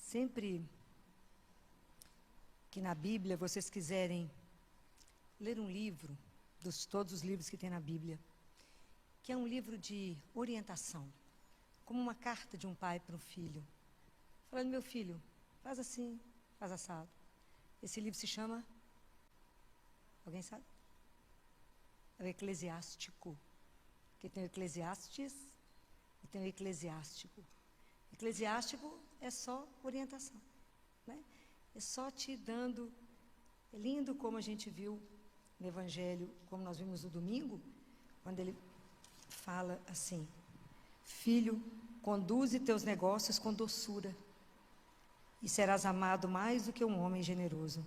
Sempre que na Bíblia vocês quiserem ler um livro, todos os livros que tem na Bíblia, que é um livro de orientação, como uma carta de um pai para um filho, falando: meu filho, faz assim, faz assado. Esse livro se chama, alguém sabe? É o Eclesiástico, que tem o Eclesiastes e tem o Eclesiástico. Eclesiástico é só orientação, né? É só te dando. É lindo como a gente viu no Evangelho, como nós vimos no domingo, quando ele fala assim: filho, conduze teus negócios com doçura, e serás amado mais do que um homem generoso.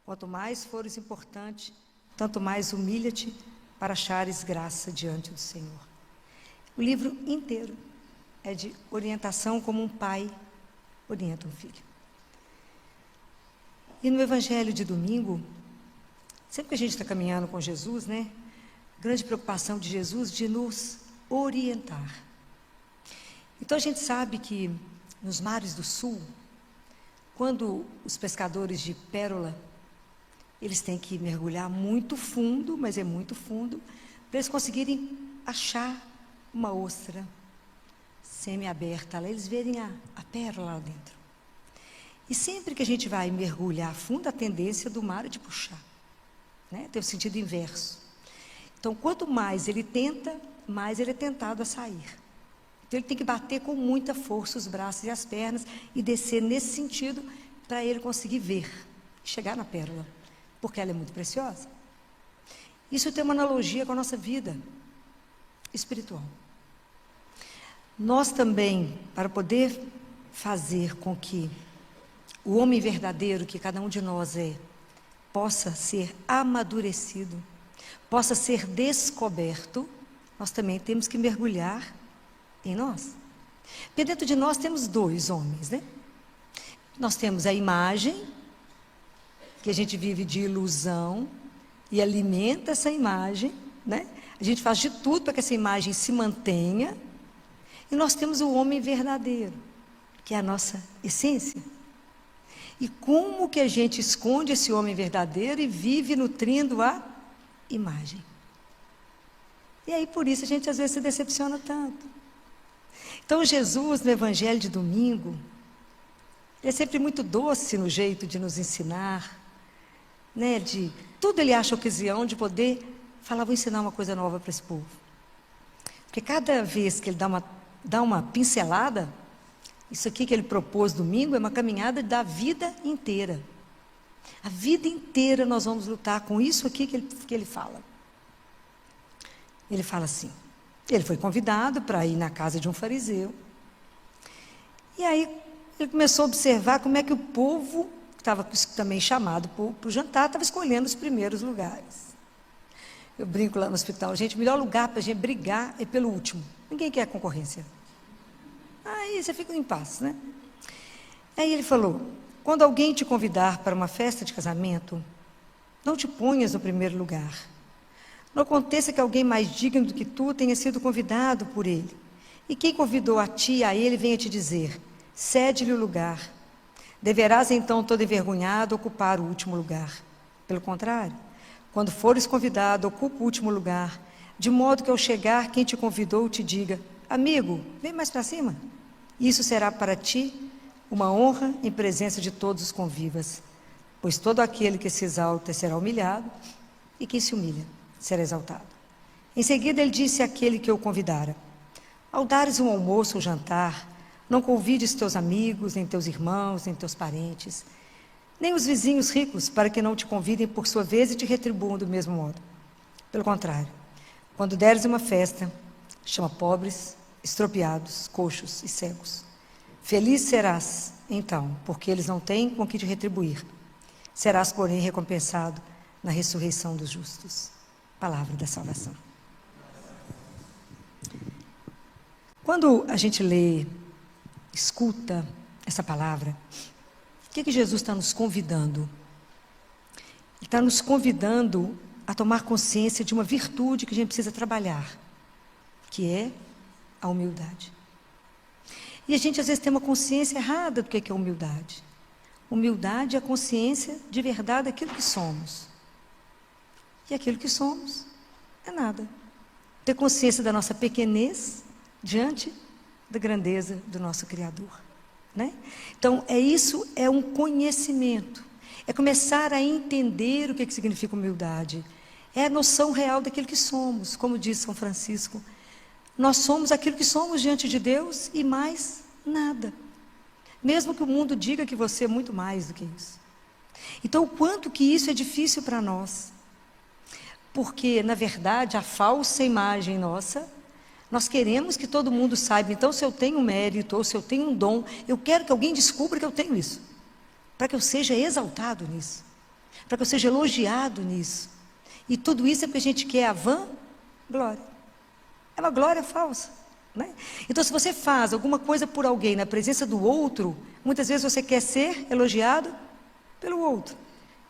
Quanto mais fores importante, tanto mais humilha-te para achares graça diante do Senhor. O livro inteiro é de orientação, como um pai orienta um filho. E no Evangelho de domingo, sempre que a gente está caminhando com Jesus, né? Grande preocupação de Jesus de nos orientar. Então a gente sabe que nos mares do sul, quando os pescadores de pérola, eles têm que mergulhar muito fundo, mas é muito fundo, para eles conseguirem achar uma ostra semi-aberta, lá eles verem a pérola lá dentro. E sempre que a gente vai mergulhar fundo, a tendência do mar é de puxar, né? Tem o sentido inverso. Então, quanto mais ele tenta, mais ele é tentado a sair. Então, ele tem que bater com muita força os braços e as pernas e descer nesse sentido para ele conseguir ver, chegar na pérola, porque ela é muito preciosa. Isso tem uma analogia com a nossa vida espiritual. Nós também, para poder fazer com que o homem verdadeiro que cada um de nós é, possa ser amadurecido, possa ser descoberto, nós também temos que mergulhar em nós. Porque dentro de nós temos dois homens, né? Nós temos a imagem, que a gente vive de ilusão e alimenta essa imagem, né? A gente faz de tudo para que essa imagem se mantenha. E nós temos o homem verdadeiro, que é a nossa essência. E como que a gente esconde esse homem verdadeiro e vive nutrindo a imagem? E aí, por isso, a gente às vezes se decepciona tanto. Então, Jesus, no Evangelho de domingo, ele é sempre muito doce no jeito de nos ensinar, né? De tudo ele acha ocasião de poder falar: vou ensinar uma coisa nova para esse povo. Porque cada vez que ele dá uma pincelada, isso aqui que ele propôs domingo é uma caminhada da vida inteira. A vida inteira nós vamos lutar com isso aqui que ele fala. Ele fala assim: ele foi convidado para ir na casa de um fariseu. E aí ele começou a observar como é que o povo, que estava também chamado para o jantar, estava escolhendo os primeiros lugares. Eu brinco lá no hospital: gente, o melhor lugar para a gente brigar é pelo último. Ninguém quer concorrência. Aí você fica em paz, né? Aí ele falou: quando alguém te convidar para uma festa de casamento, não te ponhas no primeiro lugar. Não aconteça que alguém mais digno do que tu tenha sido convidado por ele. E quem convidou a ti e a ele venha te dizer: cede-lhe o lugar. Deverás então, todo envergonhado, ocupar o último lugar. Pelo contrário, quando fores convidado, ocupa o último lugar, de modo que ao chegar quem te convidou te diga: amigo, vem mais para cima. Isso será para ti uma honra em presença de todos os convivas, pois todo aquele que se exalta será humilhado, e quem se humilha será exaltado. Em seguida ele disse àquele que o convidara: ao dares um almoço ou jantar, não convides teus amigos, nem teus irmãos, nem teus parentes, nem os vizinhos ricos, para que não te convidem por sua vez e te retribuam do mesmo modo. Pelo contrário, quando deres uma festa, chama pobres, estropiados, coxos e cegos. Feliz serás, então, porque eles não têm com que te retribuir. Serás, porém, recompensado na ressurreição dos justos. Palavra da salvação. Quando a gente lê, escuta essa palavra, o que Jesus está nos convidando? Ele está nos convidando a tomar consciência de uma virtude que a gente precisa trabalhar, que é a humildade. E a gente às vezes tem uma consciência errada do que é humildade. Humildade é a consciência de verdade daquilo que somos. E aquilo que somos é nada. Ter consciência da nossa pequenez diante da grandeza do nosso Criador, né? Então, isso é um conhecimento. É começar a entender o que significa humildade. É a noção real daquilo que somos. Como diz São Francisco, nós somos aquilo que somos diante de Deus e mais nada. Mesmo que o mundo diga que você é muito mais do que isso. Então, o quanto que isso é difícil para nós. Porque, na verdade, a falsa imagem nossa, nós queremos que todo mundo saiba. Então, se eu tenho um mérito ou se eu tenho um dom, eu quero que alguém descubra que eu tenho isso. Para que eu seja exaltado nisso. Para que eu seja elogiado nisso. E tudo isso é porque a gente quer a vã glória. É uma glória falsa, né? Então, se você faz alguma coisa por alguém na presença do outro, muitas vezes você quer ser elogiado pelo outro.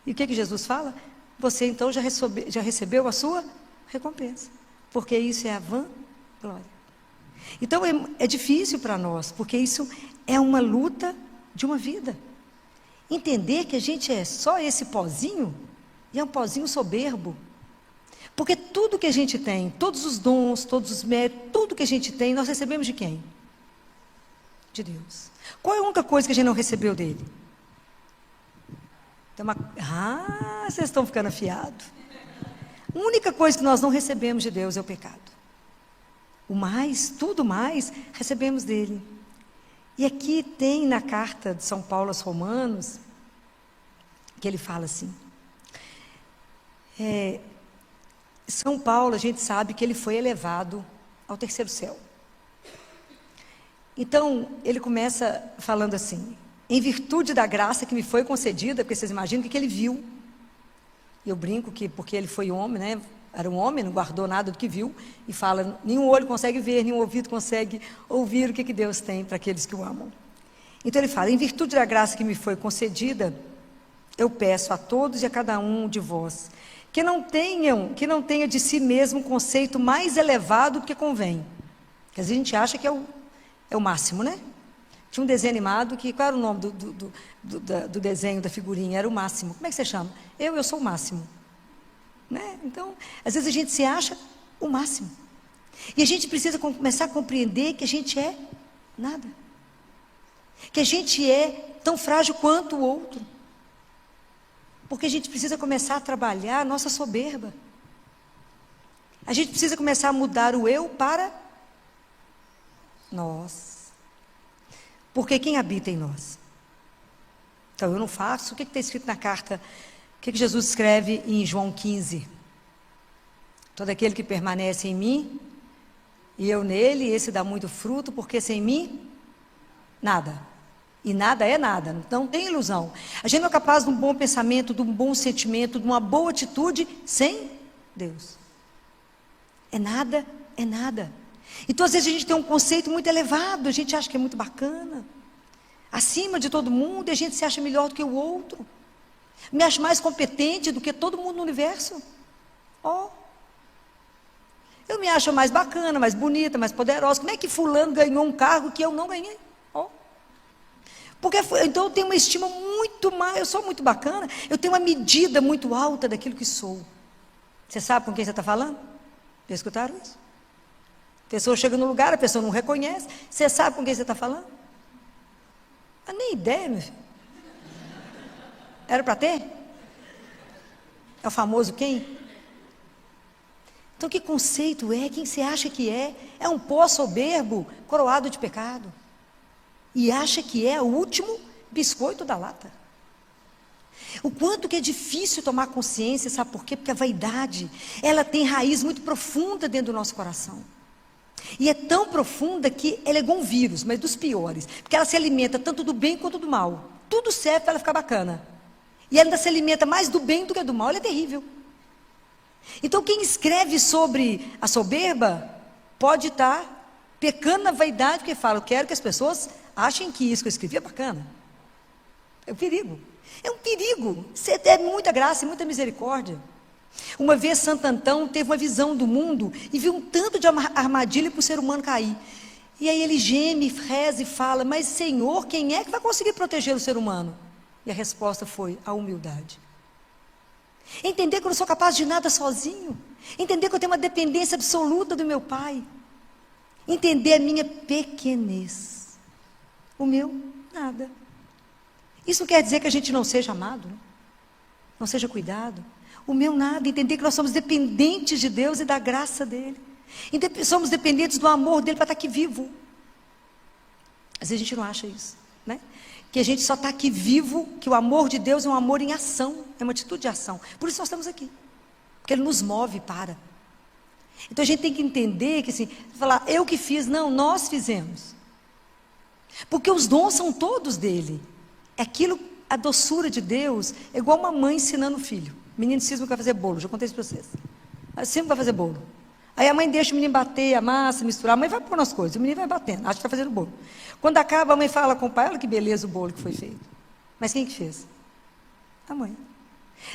E o que Jesus fala? Você então já recebeu a sua recompensa. Porque isso é a vã glória. Então é difícil para nós, porque isso é uma luta de uma vida. Entender que a gente é só esse pozinho, e é um pozinho soberbo. Porque tudo que a gente tem, todos os dons, todos os méritos, tudo que a gente tem, nós recebemos de quem? De Deus. Qual é a única coisa que a gente não recebeu dele? Vocês estão ficando afiados. A única coisa que nós não recebemos de Deus é o pecado. O mais, tudo mais, recebemos dele. E aqui tem na carta de São Paulo aos Romanos, que ele fala assim, São Paulo, a gente sabe que ele foi elevado ao terceiro céu. Então, ele começa falando assim, em virtude da graça que me foi concedida, porque vocês imaginam o que ele viu. Eu brinco que porque ele foi homem, né? Era um homem, não guardou nada do que viu, e fala, nenhum olho consegue ver, nenhum ouvido consegue ouvir o que Deus tem para aqueles que o amam. Então ele fala, em virtude da graça que me foi concedida, eu peço a todos e a cada um de vós, que não tenha de si mesmo um conceito mais elevado do que convém. Porque às vezes a gente acha que é o máximo, né? Tinha um desenho animado, qual era o nome do desenho, da figurinha? Era o máximo. Como é que você chama? Eu sou o máximo. Né? Então, às vezes a gente se acha o máximo. E a gente precisa começar a compreender que a gente é nada. Que a gente é tão frágil quanto o outro. Porque a gente precisa começar a trabalhar a nossa soberba. A gente precisa começar a mudar o eu para nós. Porque quem habita em nós? Então, eu não faço. O que está escrito na carta? O que Jesus escreve em João 15? Todo aquele que permanece em mim, e eu nele, esse dá muito fruto, porque sem mim, nada. E nada é nada, não tem ilusão. A gente não é capaz de um bom pensamento, de um bom sentimento, de uma boa atitude, sem Deus. É nada, é nada. Então, às vezes, a gente tem um conceito muito elevado, a gente acha que é muito bacana, acima de todo mundo, e a gente se acha melhor do que o outro. Me acho mais competente do que todo mundo no universo. Eu me acho mais bacana, mais bonita, mais poderosa. Como é que fulano ganhou um cargo que eu não ganhei? Porque então eu tenho uma estima muito mais, eu sou muito bacana, eu tenho uma medida muito alta daquilo que sou. Você sabe com quem você está falando? Já escutaram isso? A pessoa chega no lugar, a pessoa não reconhece. Você sabe com quem você está falando? Nem ideia, meu filho. Era para ter? É o famoso quem? Então, que conceito é? Quem você acha que é? É um pó soberbo, coroado de pecado. E acha que é o último biscoito da lata. O quanto que é difícil tomar consciência, sabe por quê? Porque a vaidade, ela tem raiz muito profunda dentro do nosso coração. E é tão profunda que ela é igual um vírus, mas dos piores. Porque ela se alimenta tanto do bem quanto do mal. Tudo serve para ela ficar bacana. E ela ainda se alimenta mais do bem do que do mal. Ela é terrível. Então, quem escreve sobre a soberba pode estar pecando na vaidade, porque fala, eu quero que as pessoas achem que isso que eu escrevi é bacana. É um perigo. É um perigo. Você deve muita graça e muita misericórdia. Uma vez Santo Antão teve uma visão do mundo e viu um tanto de armadilha para o ser humano cair. E aí ele geme, reza e fala: mas Senhor, quem é que vai conseguir proteger o ser humano? E a resposta foi a humildade. Entender que eu não sou capaz de nada sozinho. Entender que eu tenho uma dependência absoluta do meu Pai. Entender a minha pequenez. O meu, nada. Isso não quer dizer que a gente não seja amado, né? Não seja cuidado. O meu nada. Entender que nós somos dependentes de Deus e da graça dEle. Somos dependentes do amor dEle para estar aqui vivo. Às vezes a gente não acha isso, né? Que a gente só está aqui vivo, que o amor de Deus é um amor em ação, é uma atitude de ação. Por isso nós estamos aqui, porque Ele nos move para. Então a gente tem que entender que assim, falar, eu que fiz, não, nós fizemos. Porque os dons são todos dele. É aquilo, a doçura de Deus, é igual uma mãe ensinando o filho. O menino cisma que vai fazer bolo, já contei isso para vocês. Mas sempre vai fazer bolo. Aí a mãe deixa o menino bater a massa, misturar, a mãe vai pôr nas coisas, o menino vai batendo, acha que está fazendo bolo. Quando acaba, a mãe fala com o pai, olha que beleza o bolo que foi feito. Mas quem que fez? A mãe.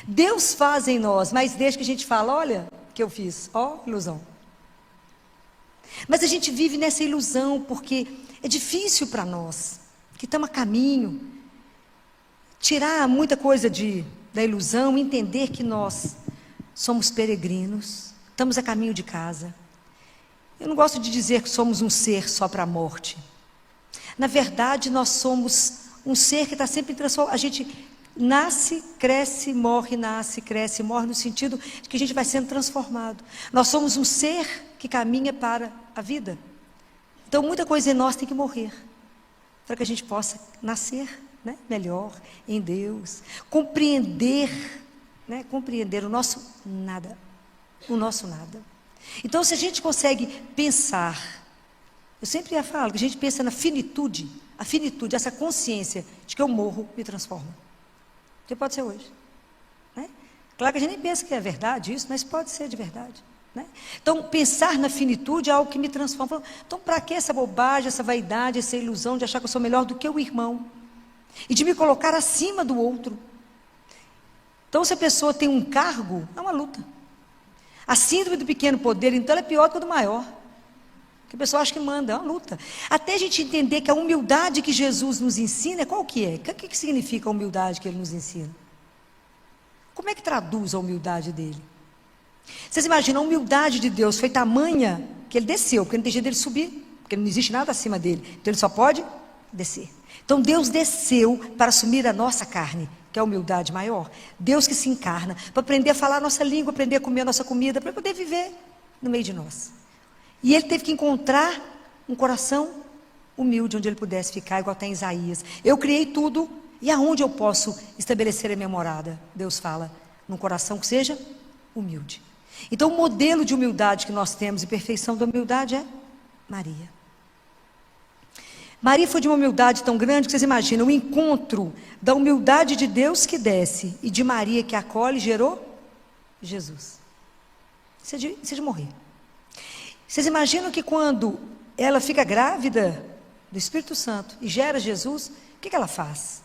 Deus faz em nós, mas deixa que a gente fala, olha o que eu fiz, ó, ilusão. Mas a gente vive nessa ilusão, porque é difícil para nós, que estamos a caminho, tirar muita coisa da ilusão, entender que nós somos peregrinos, estamos a caminho de casa. Eu não gosto de dizer que somos um ser só para a morte. Na verdade, nós somos um ser que está sempre em transformação. A gente nasce, cresce, morre, nasce, cresce, morre, no sentido de que a gente vai sendo transformado. Nós somos um ser que caminha para a vida. Então, muita coisa em nós tem que morrer, para que a gente possa nascer, né, melhor em Deus. Compreender, né, compreender o nosso nada. O nosso nada. Então, se a gente consegue pensar, eu sempre falo que a gente pensa na finitude, a finitude, essa consciência de que eu morro, me transforma. Que pode ser hoje, né? Claro que a gente nem pensa que é verdade isso, mas pode ser de verdade, né? Então, pensar na finitude é algo que me transforma. Então, para que essa bobagem, essa vaidade, essa ilusão de achar que eu sou melhor do que o irmão? E de me colocar acima do outro? Então, se a pessoa tem um cargo, é uma luta. A síndrome do pequeno poder, então, ela é pior do que a do maior. Que a pessoa acha que manda, é uma luta. Até a gente entender que a humildade que Jesus nos ensina, qual que é? O que significa a humildade que Ele nos ensina? Como é que traduz a humildade dEle? Vocês imaginam, a humildade de Deus foi tamanha que Ele desceu, porque não tem jeito dele subir, porque não existe nada acima dEle. Então Ele só pode descer. Então Deus desceu para assumir a nossa carne, que é a humildade maior. Deus que se encarna, para aprender a falar a nossa língua, aprender a comer a nossa comida, para poder viver no meio de nós. E Ele teve que encontrar um coração humilde, onde Ele pudesse ficar, igual está em Isaías. Eu criei tudo, e aonde eu posso estabelecer a minha morada? Deus fala, num coração que seja humilde. Então o modelo de humildade que nós temos, e perfeição da humildade, é Maria. Maria foi de uma humildade tão grande que vocês imaginam, o encontro da humildade de Deus que desce, e de Maria que acolhe, gerou Jesus. Isso é de morrer. Vocês imaginam que quando ela fica grávida do Espírito Santo e gera Jesus, o que ela faz?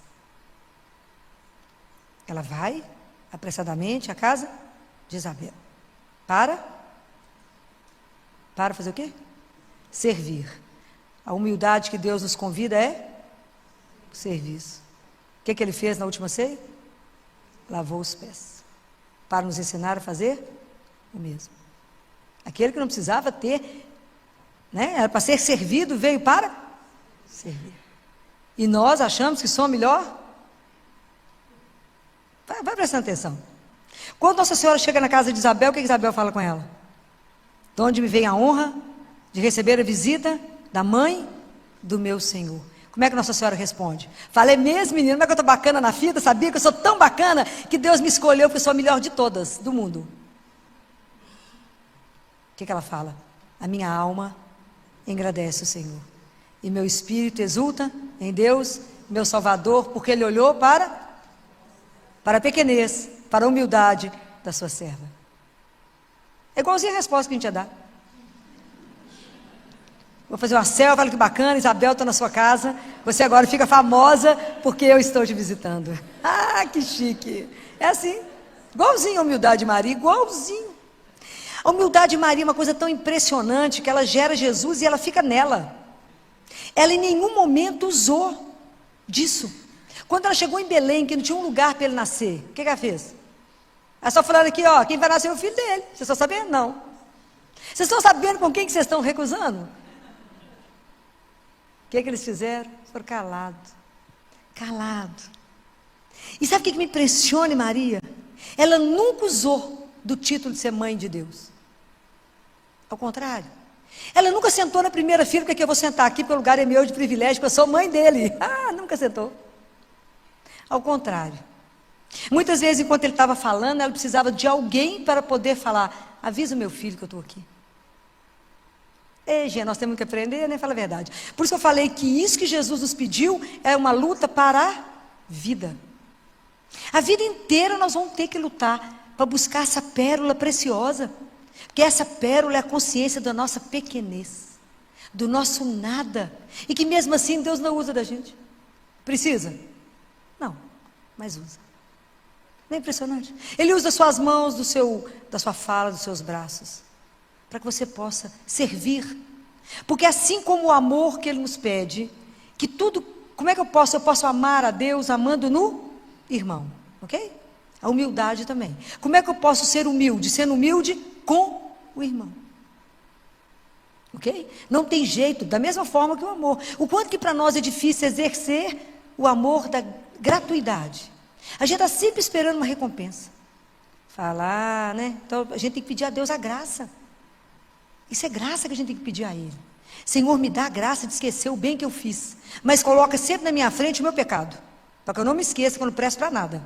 Ela vai apressadamente à casa de Isabel. Para fazer o quê? Servir. A humildade que Deus nos convida é o serviço. O que Ele fez na última ceia? Lavou os pés. Para nos ensinar a fazer o mesmo. Aquele que não precisava ter, né? Era para ser servido, veio para servir. E nós achamos que somos melhor? Vai prestando atenção. Quando Nossa Senhora chega na casa de Isabel, o que Isabel fala com ela? De onde me vem a honra de receber a visita da mãe do meu Senhor. Como é que Nossa Senhora responde? Falei mesmo, menino, como é que eu estou bacana na fita? Sabia que eu sou tão bacana que Deus me escolheu porque eu sou a melhor de todas, do mundo. O que ela fala? A minha alma engrandece o Senhor. E meu espírito exulta em Deus, meu Salvador, porque Ele olhou para a pequenez, para a humildade da sua serva. É igualzinho a resposta que a gente ia dar. Vou fazer uma selfie, olha que bacana, Isabel está na sua casa, você agora fica famosa porque eu estou te visitando. Ah, que chique. É assim, igualzinho a humildade de Maria, igualzinho. A humildade de Maria é uma coisa tão impressionante que ela gera Jesus e ela fica nela. Ela em nenhum momento usou disso. Quando ela chegou em Belém, que não tinha um lugar para ele nascer, o que ela fez? Ela só falando aqui, ó, quem vai nascer é o filho dele. Vocês estão sabendo? Não. Vocês estão sabendo com quem que vocês estão recusando? O que eles fizeram? Foram calados. Calados. E sabe o que me impressiona em Maria? Ela nunca usou do título de ser mãe de Deus. Ao contrário. Ela nunca sentou na primeira fila, porque eu vou sentar aqui, porque o lugar é meu de privilégio, porque eu sou mãe dele. Nunca sentou. Ao contrário. Muitas vezes, enquanto ele estava falando, ela precisava de alguém para poder falar, avisa o meu filho que eu estou aqui. Ei, gente, nós temos que aprender, né? Fala a verdade. Por isso que eu falei que isso que Jesus nos pediu é uma luta para a vida. A vida inteira nós vamos ter que lutar para buscar essa pérola preciosa. Porque essa pérola é a consciência da nossa pequenez, do nosso nada. E que mesmo assim Deus não usa da gente. Precisa? Não, mas usa. Não é impressionante? Ele usa suas mãos, da sua fala, dos seus braços, para que você possa servir. Porque assim como o amor que Ele nos pede, que tudo, como é que eu posso amar a Deus amando no irmão, ok? A humildade também. Como é que eu posso ser humilde? Sendo humilde com o irmão. Ok? Não tem jeito, da mesma forma que o amor. O quanto que para nós é difícil exercer o amor da gratuidade. A gente está sempre esperando uma recompensa. Falar, né? Então a gente tem que pedir a Deus a graça. Isso é graça que a gente tem que pedir a Ele. Senhor, me dá a graça de esquecer o bem que eu fiz, mas coloca sempre na minha frente o meu pecado, para que eu não me esqueça que eu não presto para nada.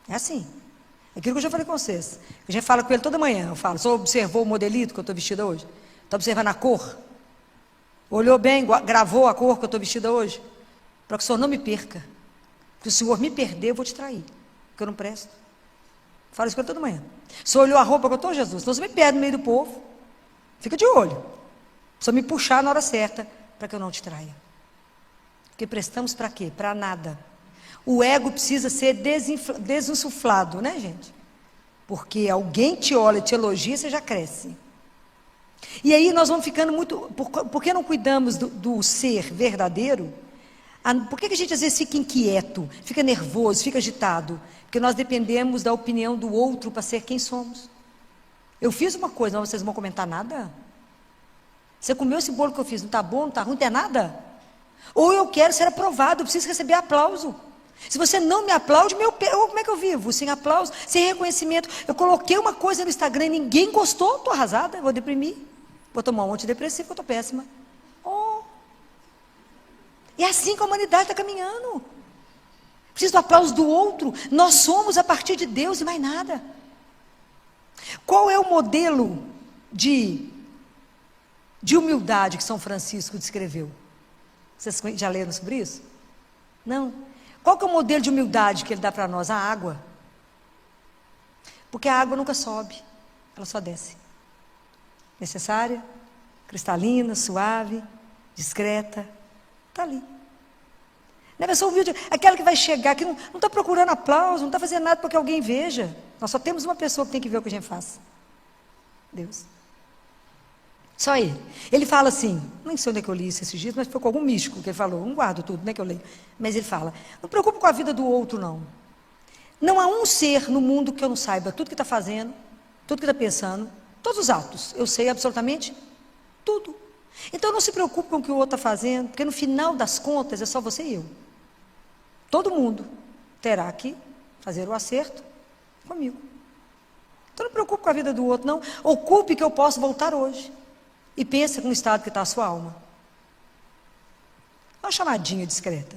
É assim. É aquilo que eu já falei com vocês. A gente fala com ele toda manhã. Eu falo, o senhor observou o modelito que eu estou vestida hoje? Está observando a cor? Olhou bem, gravou a cor que eu estou vestida hoje? Para que o senhor não me perca. Se o senhor me perder, eu vou te trair, porque eu não presto. Falo isso com ele toda manhã. O senhor olhou a roupa que eu estou, Jesus? Então você me perde no meio do povo. Fica de olho. Precisa me puxar na hora certa, para que eu não te traia. Porque prestamos para quê? Para nada. O ego precisa ser desinsuflado, né, gente? Porque alguém te olha, te elogia, você já cresce. E aí nós vamos ficando muito... Por que não cuidamos do ser verdadeiro? Por que a gente às vezes fica inquieto, fica nervoso, fica agitado? Porque nós dependemos da opinião do outro para ser quem somos. Eu fiz uma coisa, mas vocês não vão comentar nada? Você comeu esse bolo que eu fiz, não está bom, não está ruim, não tem nada? Ou eu quero ser aprovado, eu preciso receber aplauso. Se você não me aplaude, como é que eu vivo? Sem aplauso, sem reconhecimento. Eu coloquei uma coisa no Instagram e ninguém gostou, estou arrasada, vou deprimir. Vou tomar um antidepressivo, eu estou péssima. É assim que a humanidade está caminhando. Precisa do aplauso do outro. Nós somos a partir de Deus e mais nada. Qual é o modelo de humildade que São Francisco descreveu? Vocês já leram sobre isso? Não. Qual que é o modelo de humildade que ele dá para nós? A água. Porque a água nunca sobe, ela só desce. Necessária, cristalina, suave, discreta. Está ali. Não é pessoa humilde, aquela que vai chegar, que não está procurando aplauso, não está fazendo nada para que alguém veja. Nós só temos uma pessoa que tem que ver o que a gente faz. Deus. Só Ele. Ele fala assim, nem sei onde é que eu li isso esses dias, mas foi com algum místico que ele falou, não guardo tudo, não é que eu leio. Mas ele fala, não preocupe com a vida do outro, não. Não há um ser no mundo que eu não saiba tudo que está fazendo, tudo que está pensando, todos os atos. Eu sei absolutamente tudo. Então não se preocupe com o que o outro está fazendo, porque no final das contas é só você e eu. Todo mundo terá que fazer o acerto comigo. Então não preocupe com a vida do outro, não. Ocupe que eu posso voltar hoje. E pensa no estado que está a sua alma. Uma chamadinha discreta.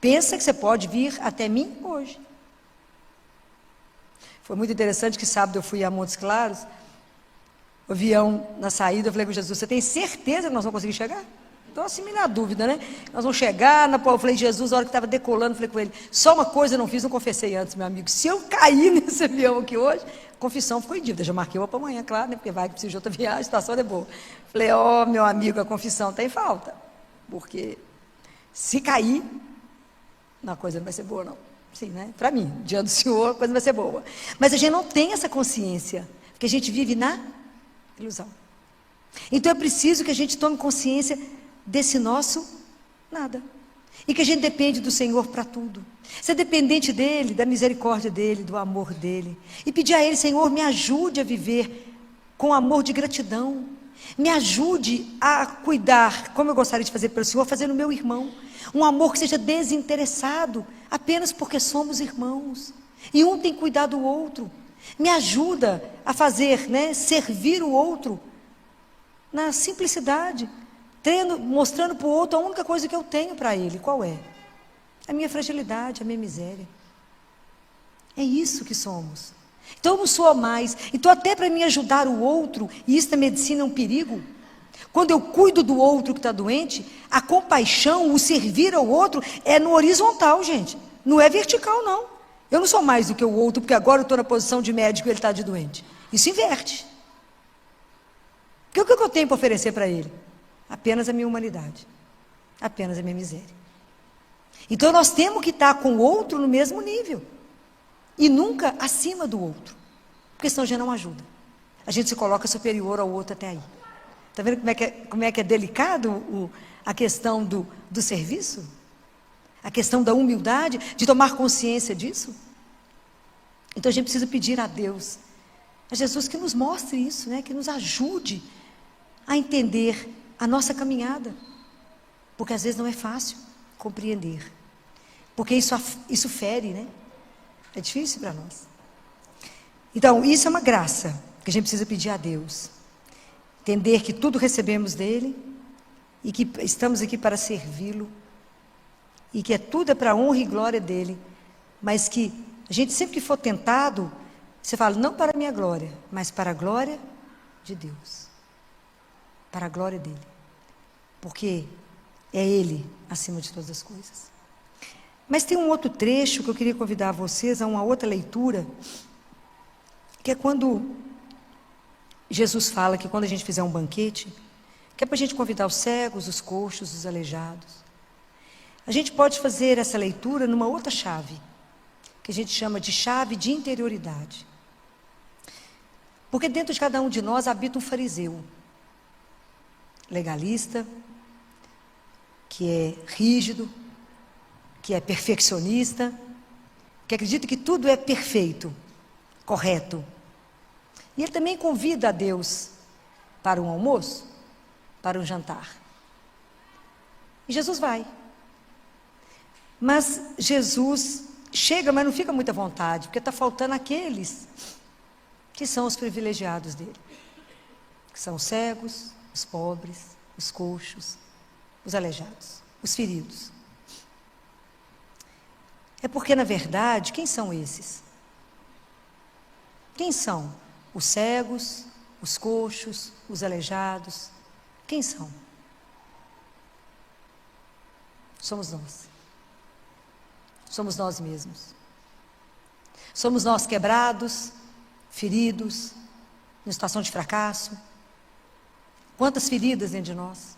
Pensa que você pode vir até mim hoje. Foi muito interessante que sábado eu fui a Montes Claros. O avião na saída, eu falei com Jesus, você tem certeza que nós vamos conseguir chegar? Então assim, me na dúvida, né? Nós vamos chegar, eu falei, Jesus, a hora que estava decolando, eu falei com ele, só uma coisa eu não fiz, não confessei antes, meu amigo, se eu cair nesse avião aqui hoje, a confissão ficou em dívida, já marquei uma para amanhã, claro, né? Porque vai que precisa de outra viagem, a situação é boa. Falei, meu amigo, a confissão está em falta, porque se cair, a coisa não vai ser boa, não. Sim, né? Para mim, diante do Senhor, a coisa vai ser boa. Mas a gente não tem essa consciência, porque a gente vive na ilusão. Então é preciso que a gente tome consciência desse nosso nada. E que a gente depende do Senhor para tudo. Ser dependente dEle, da misericórdia dEle, do amor dEle. E pedir a Ele, Senhor, me ajude a viver com amor de gratidão. Me ajude a cuidar, como eu gostaria de fazer pelo Senhor, fazer no meu irmão. Um amor que seja desinteressado, apenas porque somos irmãos. E um tem cuidado do outro. Me ajuda a fazer, servir o outro na simplicidade. Mostrando para o outro a única coisa que eu tenho para ele. Qual é? A minha fragilidade, a minha miséria. É isso que somos. Então eu não sou a mais. Então até para me ajudar o outro, e isso na medicina é um perigo. Quando eu cuido do outro que está doente, a compaixão, o servir ao outro é no horizontal, gente. Não é vertical, não. Eu não sou mais do que o outro, porque agora eu estou na posição de médico e ele está de doente. Isso inverte. Porque o que eu tenho para oferecer para ele? Apenas a minha humanidade. Apenas a minha miséria. Então nós temos que estar com o outro no mesmo nível. E nunca acima do outro. Porque senão já não ajuda. A gente se coloca superior ao outro até aí. Está vendo como é que é delicado a questão do serviço? A questão da humildade, de tomar consciência disso? Então a gente precisa pedir a Deus, a Jesus, que nos mostre isso, que nos ajude a entender a nossa caminhada. Porque às vezes não é fácil compreender. Porque isso fere, É difícil para nós. Então, isso é uma graça que a gente precisa pedir a Deus. Entender que tudo recebemos dEle e que estamos aqui para servi-lo e que tudo é para a honra e glória dEle, mas que a gente sempre que for tentado, você fala, não para a minha glória, mas para a glória de Deus. Para a glória dEle. Porque é Ele acima de todas as coisas. Mas tem um outro trecho que eu queria convidar vocês a uma outra leitura, que é quando Jesus fala que quando a gente fizer um banquete, que é para a gente convidar os cegos, os coxos, os aleijados. A gente pode fazer essa leitura numa outra chave, que a gente chama de chave de interioridade. Porque dentro de cada um de nós habita um fariseu, legalista, que é rígido, que é perfeccionista, que acredita que tudo é perfeito, correto. E ele também convida a Deus para um almoço, para um jantar. E Jesus vai. Mas Jesus chega, mas não fica muito à vontade, porque está faltando aqueles que são os privilegiados dele. Que são os cegos, os pobres, os coxos, os aleijados, os feridos. É porque, na verdade, quem são esses? Quem são? Os cegos, os coxos, os aleijados. Quem são? Somos nós. Somos nós mesmos. Somos nós quebrados, feridos, em situação de fracasso. Quantas feridas dentro de nós?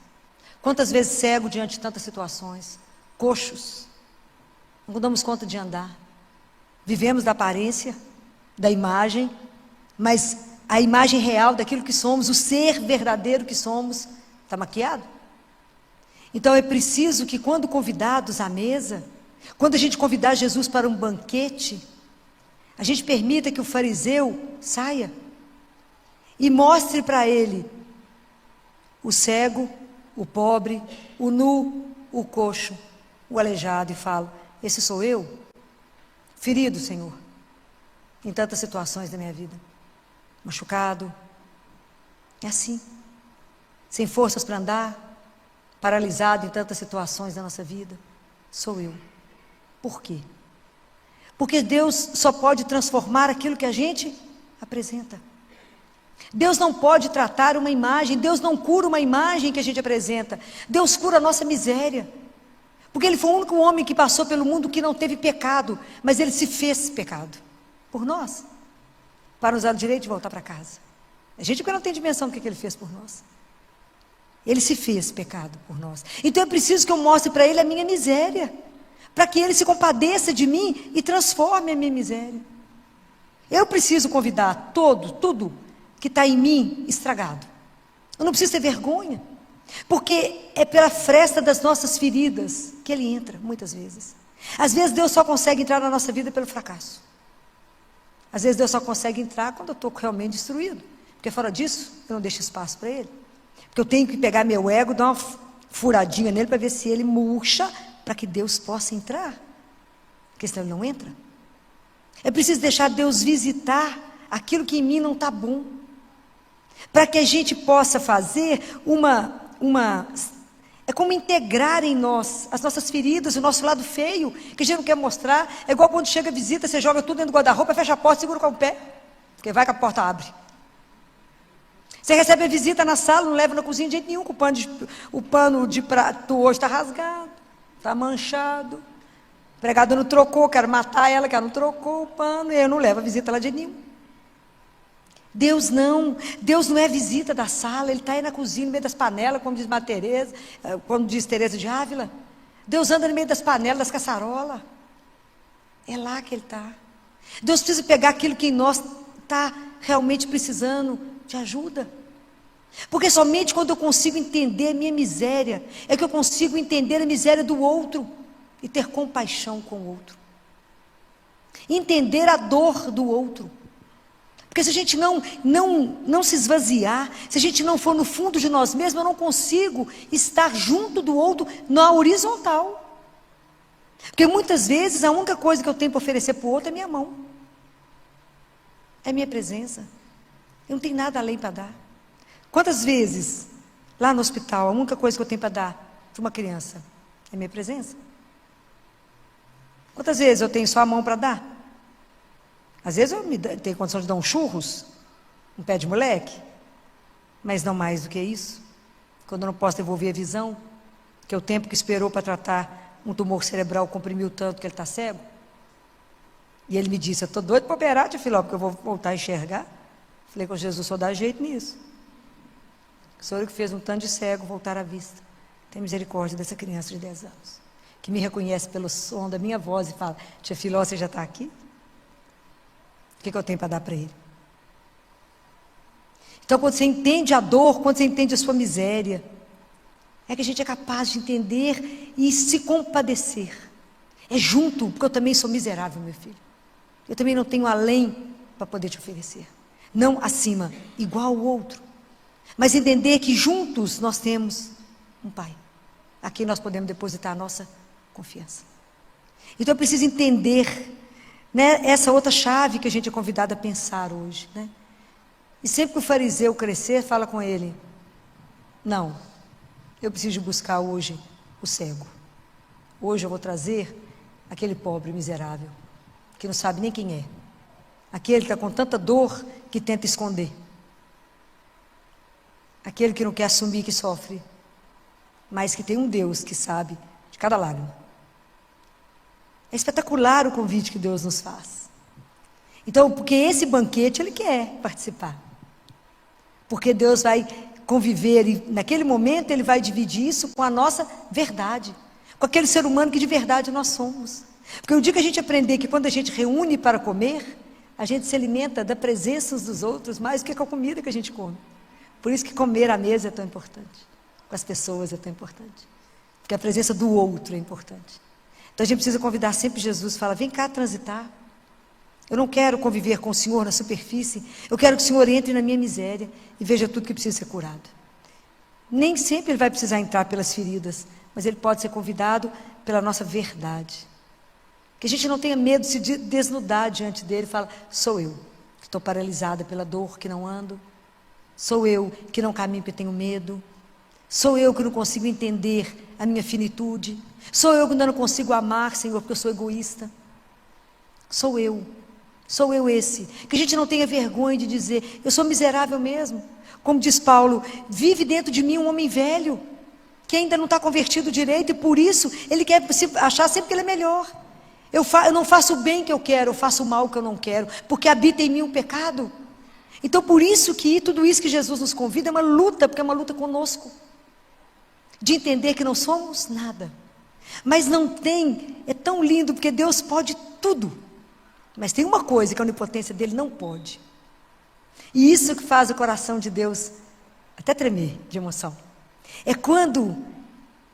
Quantas vezes cego diante de tantas situações? Coxos. Não damos conta de andar. Vivemos da aparência, da imagem, mas a imagem real daquilo que somos, o ser verdadeiro que somos, está maquiado. Então é preciso que quando convidados à mesa, quando a gente convidar Jesus para um banquete, a gente permita que o fariseu saia e mostre para ele o cego, o pobre, o nu, o coxo, o aleijado, e fala, esse sou eu, ferido, Senhor, em tantas situações da minha vida, machucado, é assim, sem forças para andar, paralisado em tantas situações da nossa vida, sou eu. Por quê? Porque Deus só pode transformar aquilo que a gente apresenta. Deus não pode tratar uma imagem, Deus não cura uma imagem que a gente apresenta, Deus cura a nossa miséria. Porque Ele foi o único homem que passou pelo mundo que não teve pecado, mas Ele se fez pecado por nós, para nos dar o direito de voltar para casa. A gente não tem dimensão do que Ele fez por nós. Ele se fez pecado por nós. Então é preciso que eu mostre para Ele a minha miséria, para que Ele se compadeça de mim e transforme a minha miséria. Eu preciso convidar tudo que está em mim estragado. Eu não preciso ter vergonha. Porque é pela fresta das nossas feridas que Ele entra, muitas vezes. Às vezes Deus só consegue entrar na nossa vida pelo fracasso. Às vezes Deus só consegue entrar quando eu estou realmente destruído. Porque fora disso, eu não deixo espaço para Ele. Porque eu tenho que pegar meu ego, dar uma furadinha nele para ver se ele murcha, para que Deus possa entrar. Porque senão Ele não entra. É preciso deixar Deus visitar aquilo que em mim não está bom. Para que a gente possa fazer é como integrar em nós as nossas feridas, o nosso lado feio, que a gente não quer mostrar. É igual quando chega a visita, você joga tudo dentro do guarda-roupa, fecha a porta, segura com o pé, porque vai que a porta abre. Você recebe a visita na sala, não leva na cozinha de jeito nenhum, que o pano de prato hoje está rasgado, está manchado. A empregada não trocou, quero matar ela, que ela não trocou o pano, e eu não levo a visita lá de jeito nenhum. Deus não é visita da sala, Ele está aí na cozinha, no meio das panelas, como diz Teresa, como diz Teresa de Ávila. Deus anda no meio das panelas, das caçarolas. É lá que Ele está. Deus precisa pegar aquilo que em nós está realmente precisando de ajuda. Porque somente quando eu consigo entender a minha miséria, é que eu consigo entender a miséria do outro e ter compaixão com o outro. Entender a dor do outro. Porque se a gente não se esvaziar, se a gente não for no fundo de nós mesmos, eu não consigo estar junto do outro na horizontal. Porque muitas vezes a única coisa que eu tenho para oferecer para o outro é minha mão. É minha presença. Eu não tenho nada além para dar. Quantas vezes, lá no hospital, a única coisa que eu tenho para dar para uma criança é minha presença? Quantas vezes eu tenho só a mão para dar? Às vezes eu tenho condição de dar um churros, um pé de moleque, mas não mais do que isso. Quando eu não posso devolver a visão, que é o tempo que esperou para tratar um tumor cerebral comprimiu tanto que ele está cego. E ele me disse, eu estou doido para operar, tia Filó, porque eu vou voltar a enxergar. Falei com Jesus, só dá jeito nisso. O Senhor que fez um tanto de cego voltar à vista. Tem misericórdia dessa criança de 10 anos, que me reconhece pelo som da minha voz e fala, tia Filó, você já está aqui? O que eu tenho para dar para ele? Então, quando você entende a dor, quando você entende a sua miséria, é que a gente é capaz de entender e se compadecer. É junto, porque eu também sou miserável, meu filho. Eu também não tenho além para poder te oferecer. Não acima, igual ao outro. Mas entender que juntos nós temos um Pai, a quem nós podemos depositar a nossa confiança. Então eu preciso entender, né, essa outra chave que a gente é convidado a pensar hoje, né? E sempre que o fariseu crescer, fala com ele, não, eu preciso buscar hoje o cego. Hoje eu vou trazer aquele pobre miserável, que não sabe nem quem é. Aquele que está com tanta dor que tenta esconder. Aquele que não quer assumir que sofre, mas que tem um Deus que sabe de cada lágrima. É espetacular o convite que Deus nos faz. Então, porque esse banquete Ele quer participar. Porque Deus vai conviver e naquele momento Ele vai dividir isso com a nossa verdade. Com aquele ser humano que de verdade nós somos. Porque o dia que a gente aprender que quando a gente reúne para comer, a gente se alimenta da presença uns dos outros mais do que com a comida que a gente come. Por isso que comer à mesa é tão importante. Com as pessoas é tão importante. Porque a presença do outro é importante. Então a gente precisa convidar sempre Jesus, fala, vem cá transitar. Eu não quero conviver com o Senhor na superfície, eu quero que o Senhor entre na minha miséria e veja tudo que precisa ser curado. Nem sempre Ele vai precisar entrar pelas feridas, mas Ele pode ser convidado pela nossa verdade. Que a gente não tenha medo de se desnudar diante dEle e fala, sou eu, que estou paralisada pela dor, que não ando. Sou eu que não caminho porque tenho medo. Sou eu que não consigo entender a minha finitude. Sou eu que ainda não consigo amar, Senhor, porque eu sou egoísta. Sou eu esse. Que a gente não tenha vergonha de dizer, eu sou miserável mesmo. Como diz Paulo, vive dentro de mim um homem velho, que ainda não está convertido direito, e por isso ele quer achar sempre que ele é melhor. Eu não faço o bem que eu quero, eu faço o mal que eu não quero, porque habita em mim o pecado. Então por isso que tudo isso que Jesus nos convida é uma luta, porque é uma luta conosco. De entender que não somos nada. Mas não tem, é tão lindo, porque Deus pode tudo. Mas tem uma coisa que a onipotência dele não pode. E isso que faz o coração de Deus até tremer de emoção. É quando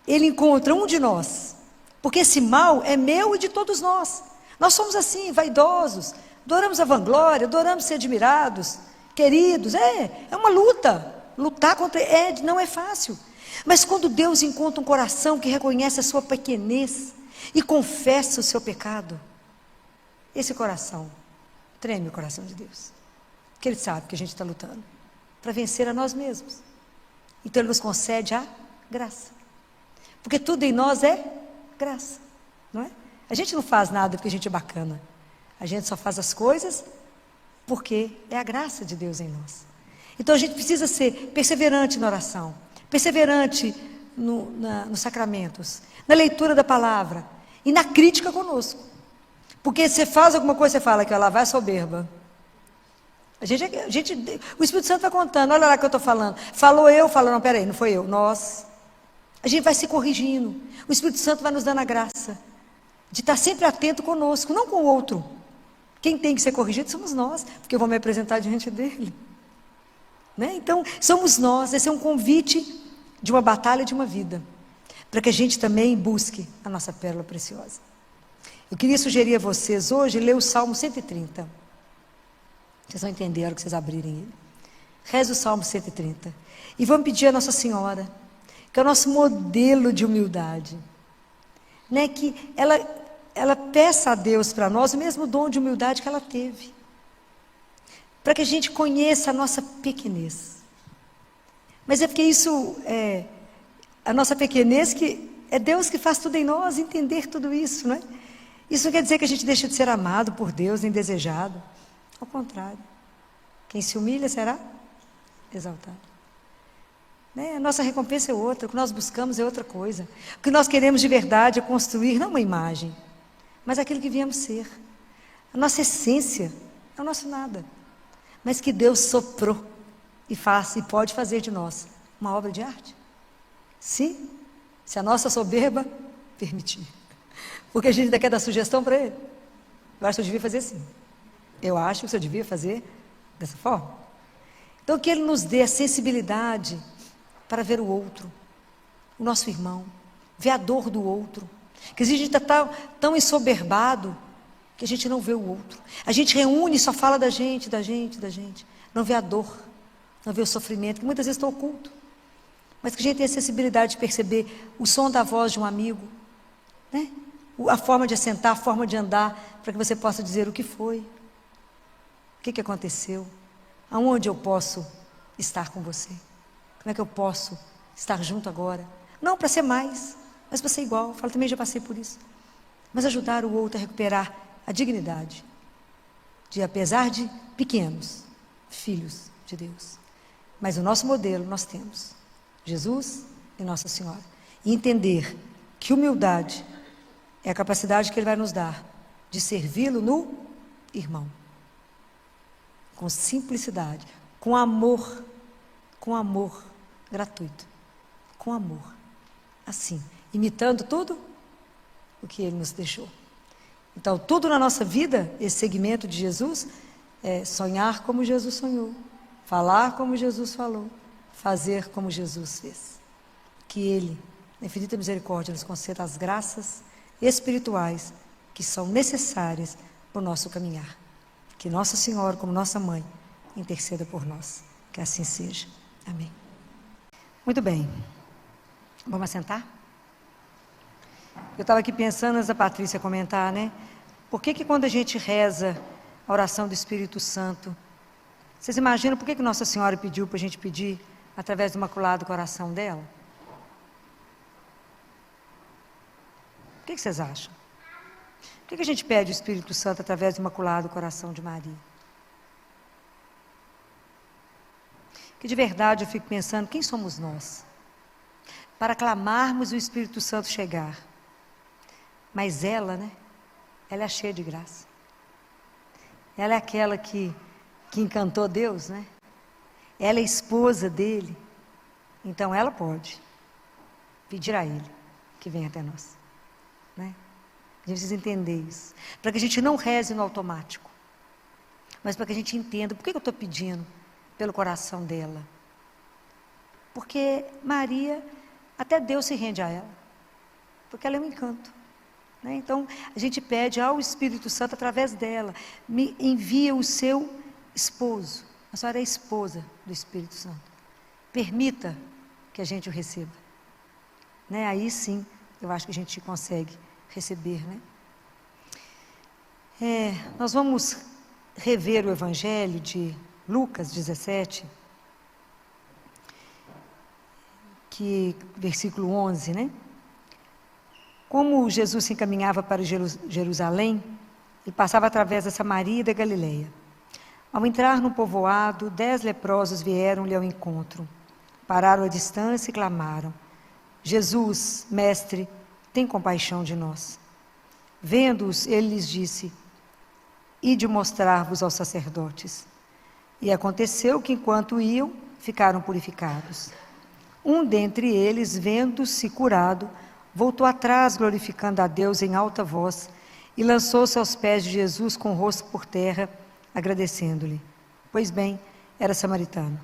Ele encontra um de nós. Porque esse mal é meu e de todos nós. Nós somos assim, vaidosos. Adoramos a vanglória, adoramos ser admirados, queridos. É uma luta. Lutar contra... não é fácil. Mas quando Deus encontra um coração que reconhece a sua pequenez e confessa o seu pecado, esse coração treme o coração de Deus. Porque Ele sabe que a gente está lutando para vencer a nós mesmos. Então Ele nos concede a graça. Porque tudo em nós é graça, não é? A gente não faz nada porque a gente é bacana. A gente só faz as coisas porque é a graça de Deus em nós. Então a gente precisa ser perseverante na oração, perseverante nos sacramentos, na leitura da palavra e na crítica conosco. Porque você faz alguma coisa, você fala que lá vai a soberba. O Espírito Santo vai contando, olha lá que eu estou falando. Falou eu, falou, não, peraí, não foi eu, nós. A gente vai se corrigindo. O Espírito Santo vai nos dando a graça de estar sempre atento conosco, não com o outro. Quem tem que ser corrigido somos nós, porque eu vou me apresentar diante dele. Né? Então, somos nós. Esse é um convite de uma batalha de uma vida, para que a gente também busque a nossa pérola preciosa. Eu queria sugerir a vocês hoje ler o Salmo 130. Vocês vão entender a hora que vocês abrirem ele. Reze o Salmo 130. E vamos pedir a Nossa Senhora, que é o nosso modelo de humildade, né? Que ela peça a Deus para nós o mesmo dom de humildade que ela teve, para que a gente conheça a nossa pequenez. Mas é porque isso é a nossa pequenez, que é Deus que faz tudo em nós, entender tudo isso, não é? Isso não quer dizer que a gente deixa de ser amado por Deus, nem desejado. Ao contrário. Quem se humilha será exaltado. Né? A nossa recompensa é outra, o que nós buscamos é outra coisa. O que nós queremos de verdade é construir, não uma imagem, mas aquilo que viemos ser. A nossa essência é o nosso nada. Mas que Deus soprou e faz e pode fazer de nós uma obra de arte. Se a nossa soberba permitir. Porque a gente ainda quer dar sugestão para Ele. Eu acho que eu devia fazer assim. Eu acho que eu devia fazer dessa forma. Então que Ele nos dê a sensibilidade para ver o outro, o nosso irmão, ver a dor do outro. Que a gente está tão ensoberbado que a gente não vê o outro. A gente reúne e só fala da gente. Não vê a dor, não vê o sofrimento, que muitas vezes está oculto. Mas que a gente tenha a sensibilidade de perceber o som da voz de um amigo, né? A forma de assentar, a forma de andar, para que você possa dizer o que foi, o que aconteceu, aonde eu posso estar com você, como é que eu posso estar junto agora, não para ser mais, mas para ser igual. Eu falo, também já passei por isso, mas ajudar o outro a recuperar a dignidade, de apesar de pequenos, filhos de Deus, mas o nosso modelo nós temos, Jesus e Nossa Senhora, e entender que humildade é a capacidade que Ele vai nos dar de servi-lo no irmão. Com simplicidade, com amor gratuito, com amor, assim, imitando tudo o que Ele nos deixou. Então, tudo na nossa vida, esse segmento de Jesus, é sonhar como Jesus sonhou, falar como Jesus falou, fazer como Jesus fez. Que Ele, na infinita misericórdia, nos conceda as graças espirituais que são necessárias para o nosso caminhar. Que Nossa Senhora, como nossa mãe, interceda por nós. Que assim seja. Amém. Muito bem. Vamos assentar? Eu estava aqui pensando, antes da Patrícia comentar, né? Por que quando a gente reza a oração do Espírito Santo, vocês imaginam por que Nossa Senhora pediu para a gente pedir através do Imaculado Coração dela? O que vocês acham? Por que a gente pede o Espírito Santo através do Imaculado Coração de Maria? Que de verdade eu fico pensando, quem somos nós? Para clamarmos o Espírito Santo chegar. Mas ela, né? Ela é cheia de graça. Ela é aquela que encantou Deus, né? Ela é esposa dele. Então ela pode pedir a Ele que venha até nós. Né? A gente precisa entender isso, para que a gente não reze no automático, mas para que a gente entenda por que eu estou pedindo pelo coração dela, Porque Maria, até Deus se rende a ela, porque ela é um encanto, né? Então, a gente pede ao Espírito Santo, através dela, me envia o seu esposo. A senhora é esposa do Espírito Santo. Permita que a gente o receba, né? Aí sim, eu acho que a gente consegue receber, né? Nós vamos rever o Evangelho de Lucas 17, versículo 11, né? Como Jesus se encaminhava para Jerusalém, ele passava através da Samaria e da Galileia. Ao entrar no povoado, 10 leprosos vieram-lhe ao encontro. Pararam à distância e clamaram: Jesus, mestre, tem compaixão de nós. Vendo-os, ele lhes disse: ide mostrar-vos aos sacerdotes. E aconteceu que, enquanto iam, ficaram purificados. Um dentre eles, vendo-se curado, voltou atrás, glorificando a Deus em alta voz, e lançou-se aos pés de Jesus com o rosto por terra, agradecendo-lhe. Pois bem, era samaritano.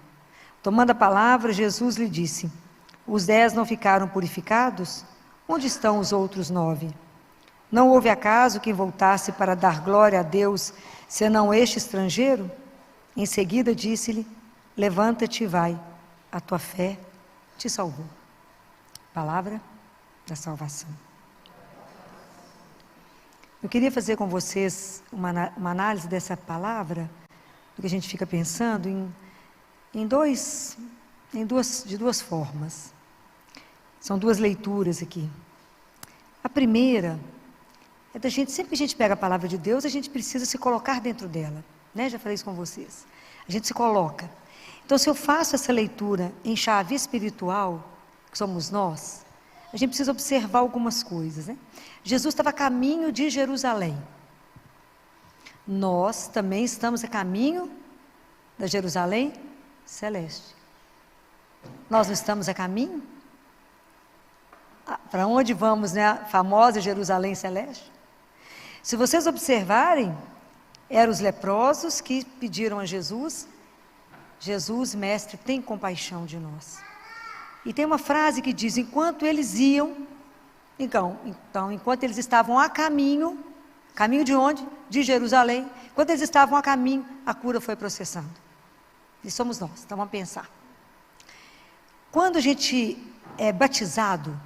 Tomando a palavra, Jesus lhe disse: os 10 não ficaram purificados? Onde estão os outros 9? Não houve acaso quem voltasse para dar glória a Deus, senão este estrangeiro? Em seguida disse-lhe: levanta-te e vai, a tua fé te salvou. Palavra da salvação. Eu queria fazer com vocês uma análise dessa palavra, porque a gente fica pensando de duas formas. São 2 leituras aqui. A primeira é da gente, sempre que a gente pega a palavra de Deus, a gente precisa se colocar dentro dela, né? Já falei isso com vocês. A gente se coloca. Então, se eu faço essa leitura em chave espiritual, que somos nós, a gente precisa observar algumas coisas, né? Jesus estava a caminho de Jerusalém. Nós também estamos a caminho da Jerusalém celeste. Nós não estamos a caminho? Para onde vamos, né? A famosa Jerusalém celeste? Se vocês observarem, eram os leprosos que pediram a Jesus: Jesus, mestre, tem compaixão de nós. E tem uma frase que diz: enquanto eles iam, enquanto eles estavam a caminho de onde? De Jerusalém. Enquanto eles estavam a caminho, a cura foi processando. E somos nós, então vamos pensar. Quando a gente é batizado,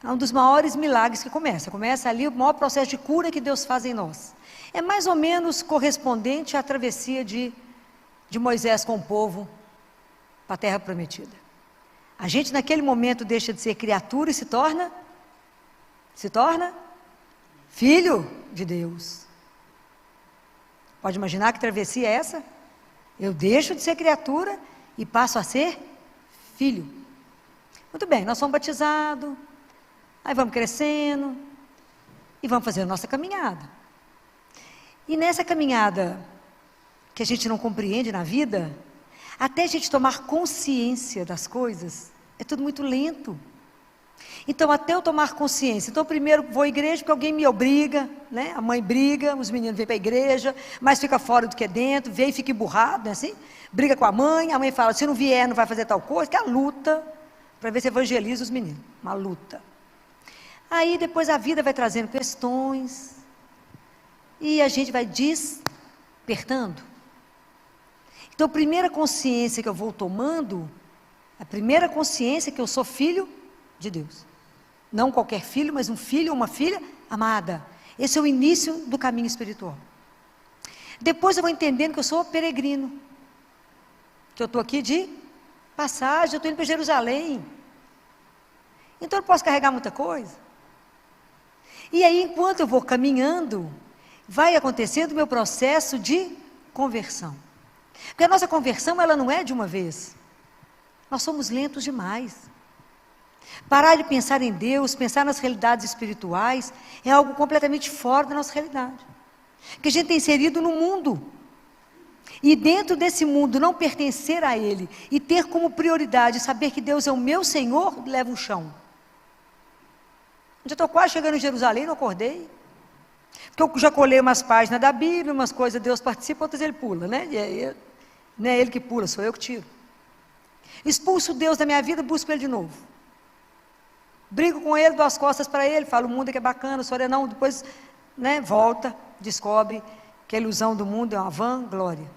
é um dos maiores milagres que começa ali o maior processo de cura que Deus faz em nós. É mais ou menos correspondente à travessia de Moisés com o povo para a terra prometida. A gente naquele momento deixa de ser criatura e se torna filho de Deus. Pode imaginar que travessia é essa? Eu deixo de ser criatura e passo a ser filho. Muito bem, nós somos batizados, aí vamos crescendo e vamos fazer a nossa caminhada. E nessa caminhada que a gente não compreende na vida, até a gente tomar consciência das coisas, é tudo muito lento. Então, até eu tomar consciência, então primeiro vou à igreja porque alguém me obriga, né? A mãe briga, os meninos vêm para a igreja, mas fica fora do que é dentro, vem e fica emburrado, né? Assim? Briga com a mãe fala: se não vier, não vai fazer tal coisa, que é a luta, para ver se evangeliza os meninos, uma luta. Aí depois a vida vai trazendo questões, e a gente vai despertando. Então, a primeira consciência que eu vou tomando, a primeira consciência que eu sou filho de Deus. Não qualquer filho, mas um filho ou uma filha amada. Esse é o início do caminho espiritual. Depois eu vou entendendo que eu sou peregrino. Que eu estou aqui de passagem, eu estou indo para Jerusalém. Então eu não posso carregar muita coisa. E aí, enquanto eu vou caminhando, vai acontecendo o meu processo de conversão. Porque a nossa conversão, ela não é de uma vez. Nós somos lentos demais. Parar de pensar em Deus, pensar nas realidades espirituais, é algo completamente fora da nossa realidade. Que a gente tem inserido no mundo. E dentro desse mundo, não pertencer a Ele e ter como prioridade saber que Deus é o meu Senhor, leva um chão. Eu estou quase chegando em Jerusalém, não acordei. Porque eu já colei umas páginas da Bíblia, umas coisas Deus participa, outras Ele pula, né? Não é Ele que pula, sou eu que tiro. Expulso Deus da minha vida, busco Ele de novo. Brigo com Ele, dou as costas para Ele, falo, o mundo é que é bacana, o Senhor é não, depois, volta, descobre que a ilusão do mundo é uma vã glória.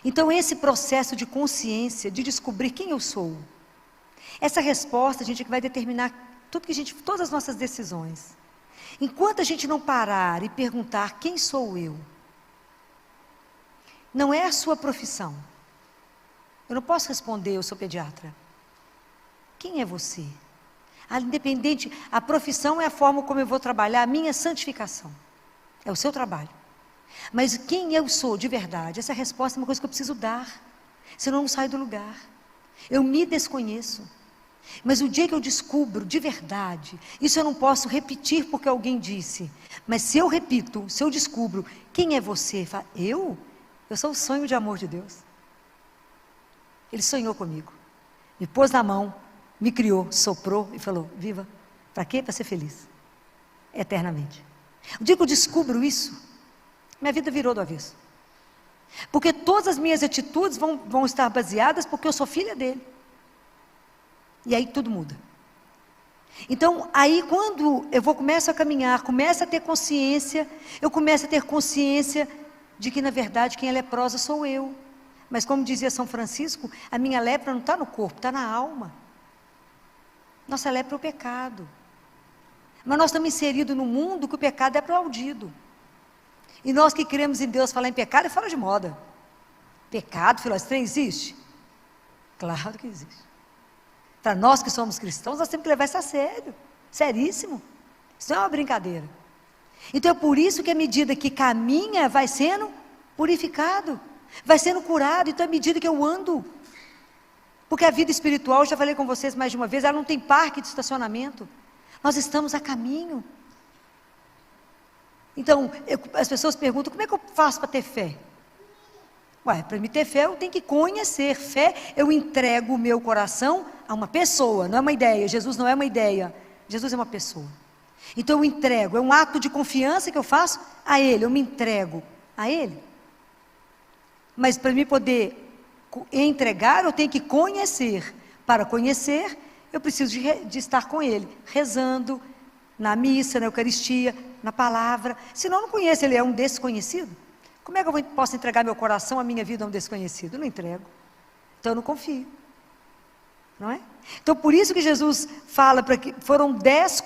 Então, esse processo de consciência, de descobrir quem eu sou, essa resposta, gente, é que vai determinar todas as nossas decisões. Enquanto a gente não parar e perguntar quem sou eu, não é a sua profissão. Eu não posso responder, eu sou pediatra. Quem é você? Independente, a profissão é a forma como eu vou trabalhar a minha santificação. É o seu trabalho. Mas quem eu sou de verdade? Essa resposta é uma coisa que eu preciso dar. Senão eu não saio do lugar. Eu me desconheço. Mas o dia que eu descubro de verdade, isso eu não posso repetir porque alguém disse. Mas se eu repito, se eu descubro, quem é você? Eu sou o sonho de amor de Deus. Ele sonhou comigo. Me pôs na mão, me criou, soprou e falou, viva. Para quê? Para ser feliz. Eternamente. O dia que eu descubro isso, minha vida virou do avesso. Porque todas as minhas atitudes vão estar baseadas porque eu sou filha dele. E aí tudo muda. Então, aí quando eu começo a caminhar, começo a ter consciência, eu começo a ter consciência de que, na verdade, quem é leprosa sou eu. Mas como dizia São Francisco, a minha lepra não está no corpo, está na alma. Nossa lepra é o pecado. Mas nós estamos inseridos num mundo que o pecado é aplaudido. E nós que cremos em Deus, falar em pecado é fora de moda. Pecado, filósofo, existe? Claro que existe. Para nós que somos cristãos, nós temos que levar isso a sério. Seríssimo. Isso não é uma brincadeira. Então é por isso que à medida que caminha, vai sendo purificado. Vai sendo curado. Então à medida que eu ando. Porque a vida espiritual, eu já falei com vocês mais de uma vez, ela não tem parque de estacionamento. Nós estamos a caminho. Então, as pessoas perguntam, como é que eu faço para ter fé? Para me ter fé, eu tenho que conhecer. Fé, eu entrego o meu coração a uma pessoa, não é uma ideia. Jesus não é uma ideia, Jesus é uma pessoa. Então eu entrego, é um ato de confiança que eu faço a Ele, eu me entrego a Ele. Mas para mim poder entregar, eu tenho que conhecer. Para conhecer, eu preciso de estar com Ele, rezando, na missa, na Eucaristia, na palavra. Senão eu não conheço, Ele é um desconhecido. Como é que eu posso entregar meu coração, a minha vida a um desconhecido? Eu não entrego. Então eu não confio. Não é? Então por isso que Jesus fala para que foram 10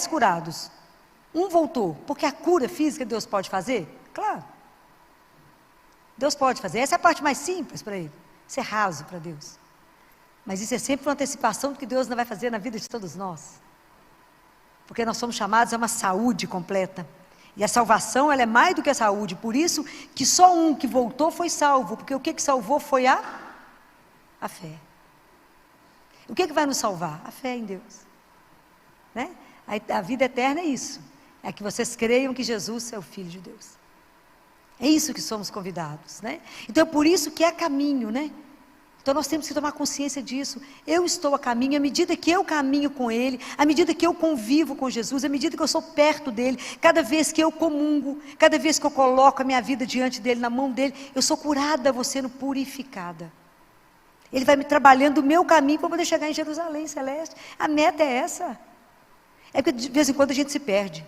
curados. Um voltou, porque a cura física Deus pode fazer? Claro. Deus pode fazer. Essa é a parte mais simples para Ele. Isso é raso para Deus. Mas isso é sempre uma antecipação do que Deus não vai fazer na vida de todos nós. Porque nós somos chamados a uma saúde completa. E a salvação, ela é mais do que a saúde. Por isso que só um que voltou foi salvo. Porque o que salvou foi a fé. O que vai nos salvar? A fé em Deus. Né? A vida eterna é isso. É que vocês creiam que Jesus é o Filho de Deus. É isso que somos convidados. Né? Então é por isso que é caminho, né? Então nós temos que tomar consciência disso. Eu estou a caminho, à medida que eu caminho com Ele, à medida que eu convivo com Jesus, à medida que eu sou perto dEle, cada vez que eu comungo, cada vez que eu coloco a minha vida diante dEle, na mão dEle, eu sou curada, vou sendo purificada. Ele vai me trabalhando o meu caminho para poder chegar em Jerusalém celeste. A meta é essa. É porque de vez em quando a gente se perde.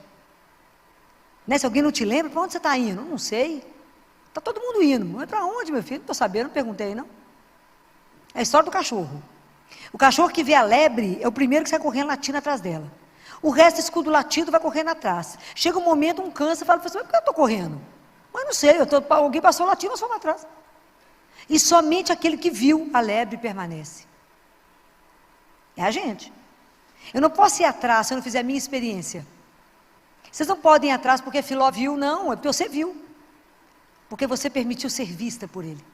Né? Se alguém não te lembra, para onde você está indo? Não sei. Está todo mundo indo. Mas para onde, meu filho? Não estou sabendo, não perguntei, não. É a história do cachorro. O cachorro que vê a lebre é o primeiro que sai correndo latindo atrás dela. O resto escuta o latido, vai correndo atrás. Chega um momento, um cansa e fala, mas por que eu estou correndo? Mas não sei, alguém passou latindo, nós fomos atrás. E somente aquele que viu a lebre permanece. É a gente. Eu não posso ir atrás se eu não fizer a minha experiência. Vocês não podem ir atrás porque Filó viu, não, é porque você viu. Porque você permitiu ser vista por ele.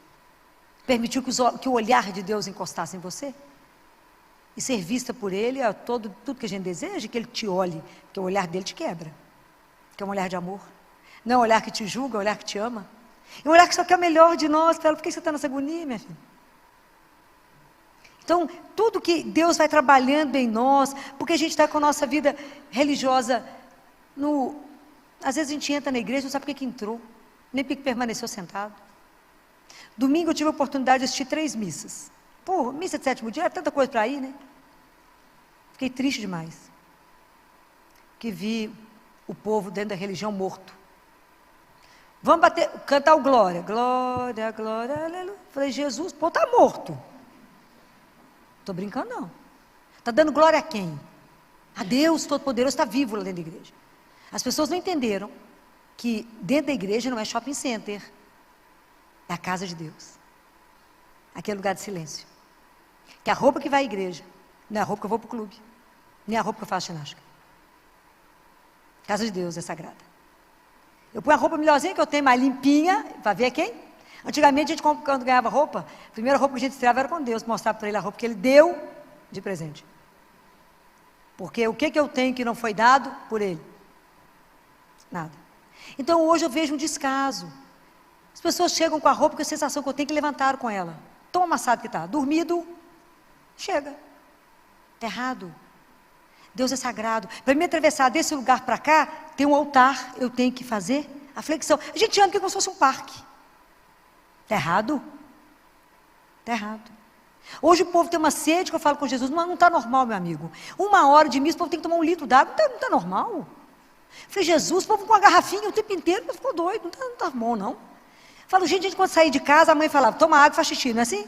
Permitiu que o olhar de Deus encostasse em você. E ser vista por Ele é tudo que a gente deseja, que Ele te olhe, porque o olhar dele te quebra. Que é um olhar de amor. Não é um olhar que te julga, é um olhar que te ama. É um olhar que só quer o melhor de nós. Fala, por que você está nessa agonia, minha filha? Então, tudo que Deus vai trabalhando em nós, porque a gente está com a nossa vida religiosa às vezes a gente entra na igreja, não sabe por que entrou, nem por que permaneceu sentado. Domingo eu tive a oportunidade de assistir 3 missas. Pô, missa de sétimo dia, é tanta coisa para ir, né? Fiquei triste demais. Que vi o povo dentro da religião morto. Vamos cantar o glória. Glória, glória, aleluia. Falei, Jesus, pô, tá morto. Estou brincando, não. Está dando glória a quem? A Deus Todo-Poderoso, está vivo lá dentro da igreja. As pessoas não entenderam que dentro da igreja não é shopping center. É a casa de Deus. Aqui é lugar de silêncio. Que a roupa que vai à igreja não é a roupa que eu vou para o clube. Nem a roupa que eu faço ginástica. Casa de Deus é sagrada. Eu ponho a roupa melhorzinha que eu tenho, mais limpinha, para ver quem? Antigamente, a gente, quando ganhava roupa, a primeira roupa que a gente estreava era com Deus, mostrar para ele a roupa que ele deu de presente. Porque o que eu tenho que não foi dado por ele? Nada. Então, hoje eu vejo um descaso. As pessoas chegam com a roupa, com a sensação que eu tenho que levantar com ela. Tão amassado que está. Dormido, chega. Está errado. Deus é sagrado. Para me atravessar desse lugar para cá, tem um altar, eu tenho que fazer a flexão. A gente anda como se fosse um parque. Está errado? Está errado. Hoje o povo tem uma sede que eu falo com Jesus, não está normal, meu amigo. 1 hora de missa, o povo tem que tomar 1 litro d'água, não está normal. Eu falei, Jesus, o povo com uma garrafinha o tempo inteiro, mas ficou doido, não está bom, não. Eu falo, gente, quando sair de casa, a mãe falava, toma água e faz xixi, não é assim?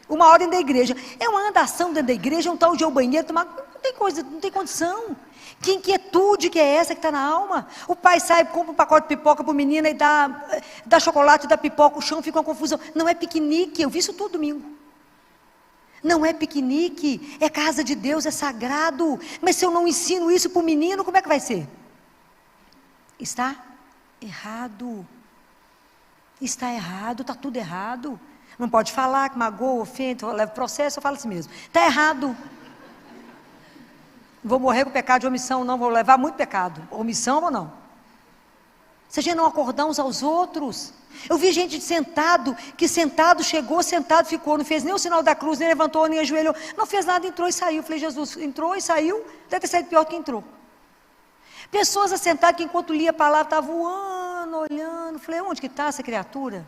1 hora dentro da igreja. É uma andação dentro da igreja, um tal de ir ao banheiro, tomar. Não tem coisa, não tem condição. Que inquietude que é essa que está na alma? O pai sai, compra um pacote de pipoca para o menino e dá chocolate, dá pipoca, o chão fica uma confusão. Não é piquenique, eu vi isso todo domingo. Não é piquenique, é casa de Deus, é sagrado. Mas se eu não ensino isso para o menino, como é que vai ser? Está errado. Está errado, está tudo errado. Não pode falar que magoa, ofende, leva processo, eu falo assim mesmo. Está errado. Vou morrer com pecado de omissão, não, vou levar muito pecado. Omissão ou não? Se a gente não acordar uns aos outros. Eu vi gente que sentado chegou, sentado ficou, não fez nem o sinal da cruz, nem levantou, nem ajoelhou, não fez nada, entrou e saiu. Eu falei, Jesus, entrou e saiu, deve ter saído pior que entrou. Pessoas assentadas que enquanto lia a palavra, estavam voando, olhando. Eu falei, onde que está essa criatura?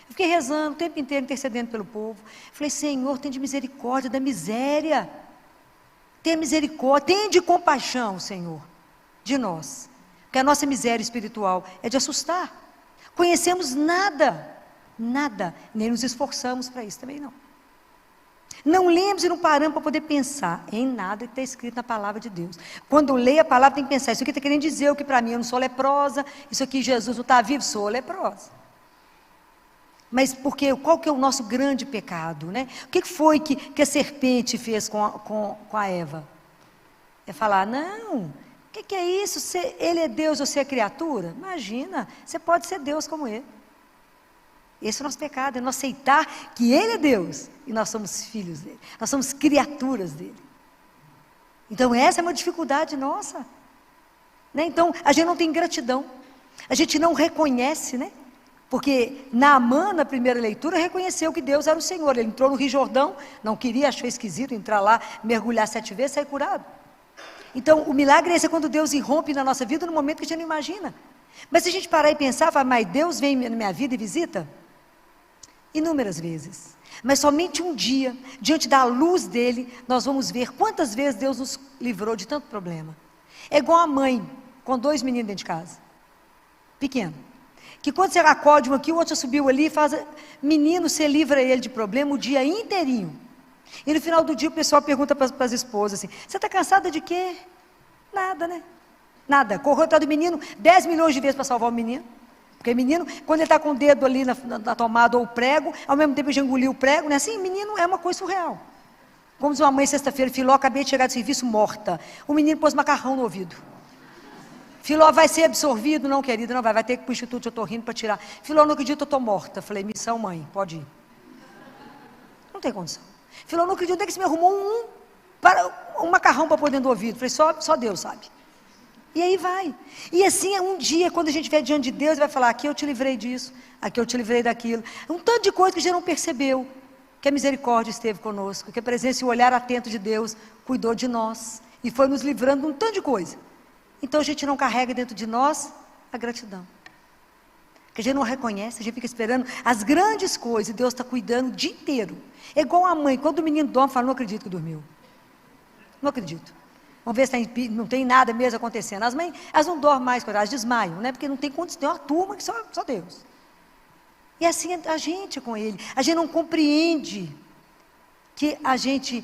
Eu fiquei rezando o tempo inteiro, intercedendo pelo povo. Falei, Senhor, tem de misericórdia da miséria. Tenha misericórdia, tenha de compaixão, Senhor, de nós. Porque a nossa miséria espiritual é de assustar. Conhecemos nada, nem nos esforçamos para isso também não. Não lemos e não paramos para poder pensar em nada que está escrito na palavra de Deus. Quando eu leio a palavra, tem que pensar, isso aqui está querendo dizer o que para mim eu não sou leprosa, isso aqui Jesus não está vivo, sou leprosa. Mas porque, qual que é o nosso grande pecado, né? O que foi que a serpente fez com a Eva? É falar, não, o que é isso? Ele é Deus, você é criatura? Imagina, você pode ser Deus como ele. Esse é o nosso pecado, é não aceitar que ele é Deus e nós somos filhos dele, nós somos criaturas dele. Então essa é uma dificuldade nossa, né? Então a gente não tem gratidão, a gente não reconhece, né? Porque Naamã, na primeira leitura, reconheceu que Deus era o Senhor. Ele entrou no Rio Jordão, não queria, achou esquisito entrar lá, mergulhar 7 vezes, sair curado. Então, o milagre é esse, quando Deus irrompe na nossa vida, no momento que a gente não imagina. Mas se a gente parar e pensar, falar, mas Deus vem na minha vida e visita? Inúmeras vezes. Mas somente um dia, diante da luz dele, nós vamos ver quantas vezes Deus nos livrou de tanto problema. É igual a mãe, com 2 meninos dentro de casa, pequeno. Que quando você acorde um aqui, o outro subiu ali, menino, você livra ele de problema o dia inteirinho. E no final do dia o pessoal pergunta para as esposas assim, você está cansada de quê? Nada, né? Nada. Correu atrás do menino 10 milhões de vezes para salvar o menino. Porque menino, quando ele está com o dedo ali na tomada ou o prego, ao mesmo tempo já engoliu o prego, né? Assim, menino é uma coisa surreal. Como diz uma mãe sexta-feira, Filó, acabei de chegar do serviço morta. O menino pôs macarrão no ouvido. Filó, vai ser absorvido? Não, querida, não vai ter que ir para o Instituto de Otorrino para tirar. Filó, não acredito, eu estou morta. Falei, missão, mãe, pode ir. Não tem condição. Filó, não acredito, onde é que você me arrumou um macarrão para pôr dentro do ouvido? Falei, só Deus sabe. E aí vai. E assim, um dia, quando a gente estiver diante de Deus, ele vai falar, aqui eu te livrei disso, aqui eu te livrei daquilo. Um tanto de coisa que a gente não percebeu, que a misericórdia esteve conosco, que a presença e o olhar atento de Deus cuidou de nós, e foi nos livrando de um tanto de coisa. Então a gente não carrega dentro de nós a gratidão. que a gente não reconhece, a gente fica esperando as grandes coisas, e Deus está cuidando o dia inteiro. É igual a mãe, quando o menino dorme, fala, não acredito que dormiu. Não acredito. Vamos ver se não tem nada mesmo acontecendo. As mães, elas não dormem mais, elas desmaiam, né? Porque não tem condição, tem uma turma que só Deus. E assim a gente com Ele. A gente não compreende que a gente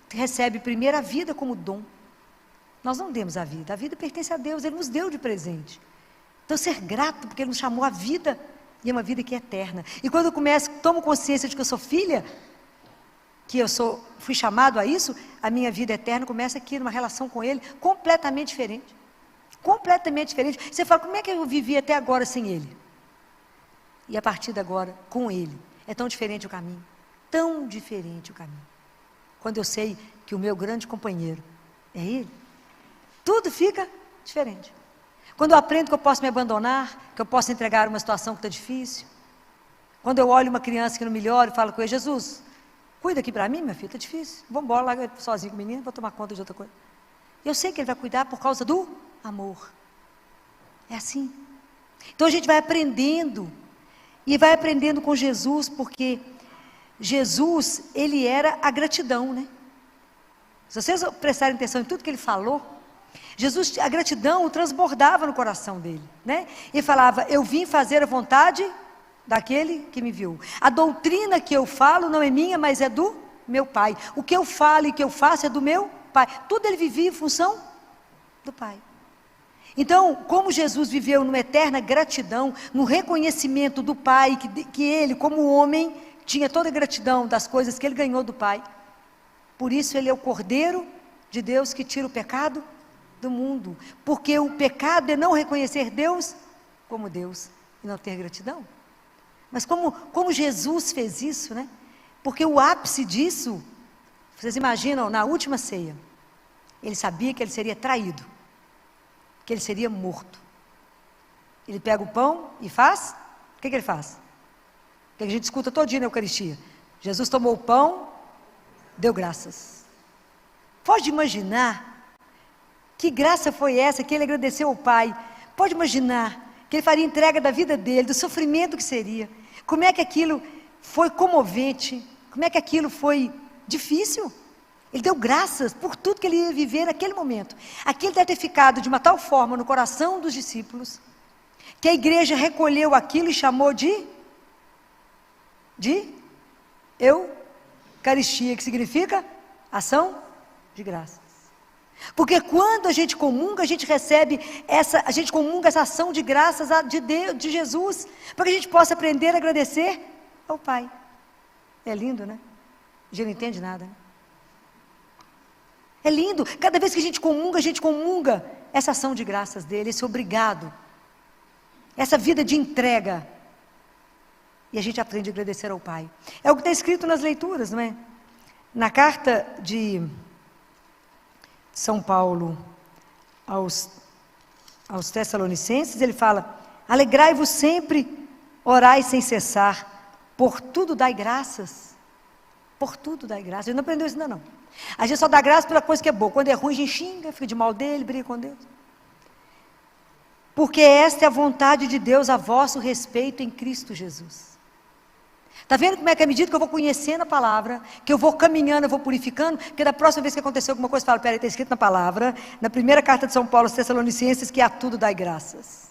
recebe primeiro a vida como dom. Nós não demos a vida pertence a Deus, Ele nos deu de presente. Então ser grato, porque Ele nos chamou a vida, e é uma vida que é eterna. E quando eu tomo consciência de que eu sou filha, que fui chamado a isso, a minha vida eterna começa aqui, numa relação com Ele, completamente diferente. Completamente diferente. Você fala, como é que eu vivi até agora sem Ele? E a partir de agora, com Ele, é tão diferente o caminho. Tão diferente o caminho. Quando eu sei que o meu grande companheiro é Ele, tudo fica diferente. Quando eu aprendo que eu posso me abandonar, que eu posso entregar uma situação que está difícil. Quando eu olho uma criança que não melhora e falo com ele, Jesus, cuida aqui para mim, minha filha, está difícil. Vamos embora, larga ele sozinho com o menino, vou tomar conta de outra coisa. Eu sei que Ele vai cuidar por causa do amor. É assim. Então a gente vai aprendendo, e vai aprendendo com Jesus, porque Jesus, Ele era a gratidão, né? Se vocês prestarem atenção em tudo que Ele falou, Jesus, a gratidão transbordava no coração dele, né? Ele falava, eu vim fazer a vontade daquele que me viu. A doutrina que eu falo não é minha, mas é do meu Pai. O que eu falo e que eu faço é do meu Pai. Tudo ele vivia em função do Pai. Então, como Jesus viveu numa eterna gratidão, no reconhecimento do Pai, que ele, como homem, tinha toda a gratidão das coisas que ele ganhou do Pai. Por isso ele é o Cordeiro de Deus que tira o pecado do mundo. Porque o pecado é não reconhecer Deus como Deus e não ter gratidão. Mas como Jesus fez isso, né? Porque o ápice disso, vocês imaginam, na última ceia, ele sabia que ele seria traído, que ele seria morto. Ele pega o pão e faz, o que ele faz? O que a gente escuta todo dia na Eucaristia. Jesus tomou o pão, deu graças. Pode imaginar que graça foi essa que ele agradeceu ao Pai? Pode imaginar que ele faria entrega da vida dele, do sofrimento que seria. Como é que aquilo foi comovente? Como é que aquilo foi difícil? Ele deu graças por tudo que ele ia viver naquele momento. Aquilo deve ter ficado de uma tal forma no coração dos discípulos, que a igreja recolheu aquilo e chamou de Eucaristia, que significa ação de graças. Porque quando a gente comunga, a gente recebe a gente comunga essa ação de graças de Deus, de Jesus, para que a gente possa aprender a agradecer ao Pai. É lindo, né? A gente não entende nada, né? É lindo, cada vez que a gente comunga essa ação de graças dele, esse obrigado, essa vida de entrega, e a gente aprende a agradecer ao Pai. É o que está escrito nas leituras, não é? Na carta de São Paulo aos Tessalonicenses, ele fala, alegrai-vos sempre, orai sem cessar, por tudo dai graças. Por tudo dai graças. A gente não aprendeu isso ainda não. A gente só dá graça pela coisa que é boa. Quando é ruim, a gente xinga, fica de mal dele, briga com Deus. Porque esta é a vontade de Deus a vosso respeito em Cristo Jesus. Está vendo como é que à medida que eu vou conhecendo a palavra, que eu vou caminhando, eu vou purificando, porque da próxima vez que acontecer alguma coisa, eu falo, peraí, está escrito na palavra, na primeira carta de São Paulo aos Tessalonicenses, que a tudo dai graças.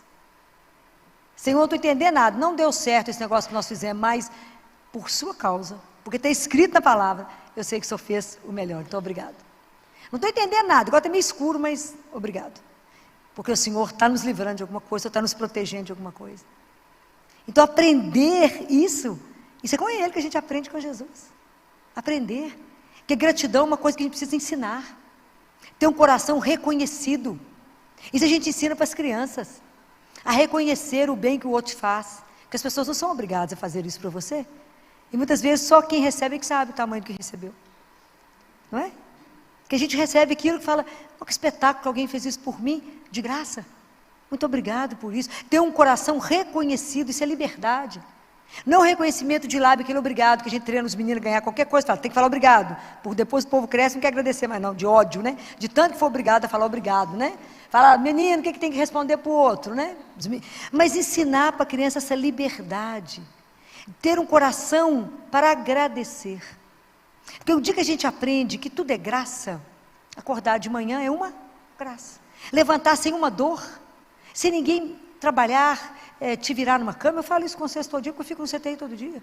Senhor, não estou entendendo nada, não deu certo esse negócio que nós fizemos, mas por sua causa, porque está escrito na palavra, eu sei que o Senhor fez o melhor, então obrigado. Não estou entendendo nada, agora está meio escuro, mas obrigado. Porque o Senhor está nos livrando de alguma coisa, está nos protegendo de alguma coisa. Então aprender isso é com Ele que a gente aprende com Jesus. Aprender. Que gratidão é uma coisa que a gente precisa ensinar. Ter um coração reconhecido. Isso a gente ensina para as crianças. A reconhecer o bem que o outro faz. Porque as pessoas não são obrigadas a fazer isso para você. E muitas vezes só quem recebe é que sabe o tamanho do que recebeu. Não é? Que a gente recebe aquilo que fala, oh, que espetáculo que alguém fez isso por mim, de graça. Muito obrigado por isso. Ter um coração reconhecido, isso é liberdade. Não reconhecimento de lábio, aquele obrigado, que a gente treina os meninos a ganhar qualquer coisa, fala, tem que falar obrigado, porque depois o povo cresce e não quer agradecer mais não, de ódio, né? De tanto que for obrigado a falar obrigado, né? Fala, menino, o que tem que responder para o outro, né? Mas ensinar para a criança essa liberdade, ter um coração para agradecer. Porque o dia que a gente aprende que tudo é graça, acordar de manhã é uma graça. Levantar sem uma dor, sem ninguém trabalhar, te virar numa cama, eu falo isso com vocês todo dia, porque eu fico no CTI todo dia.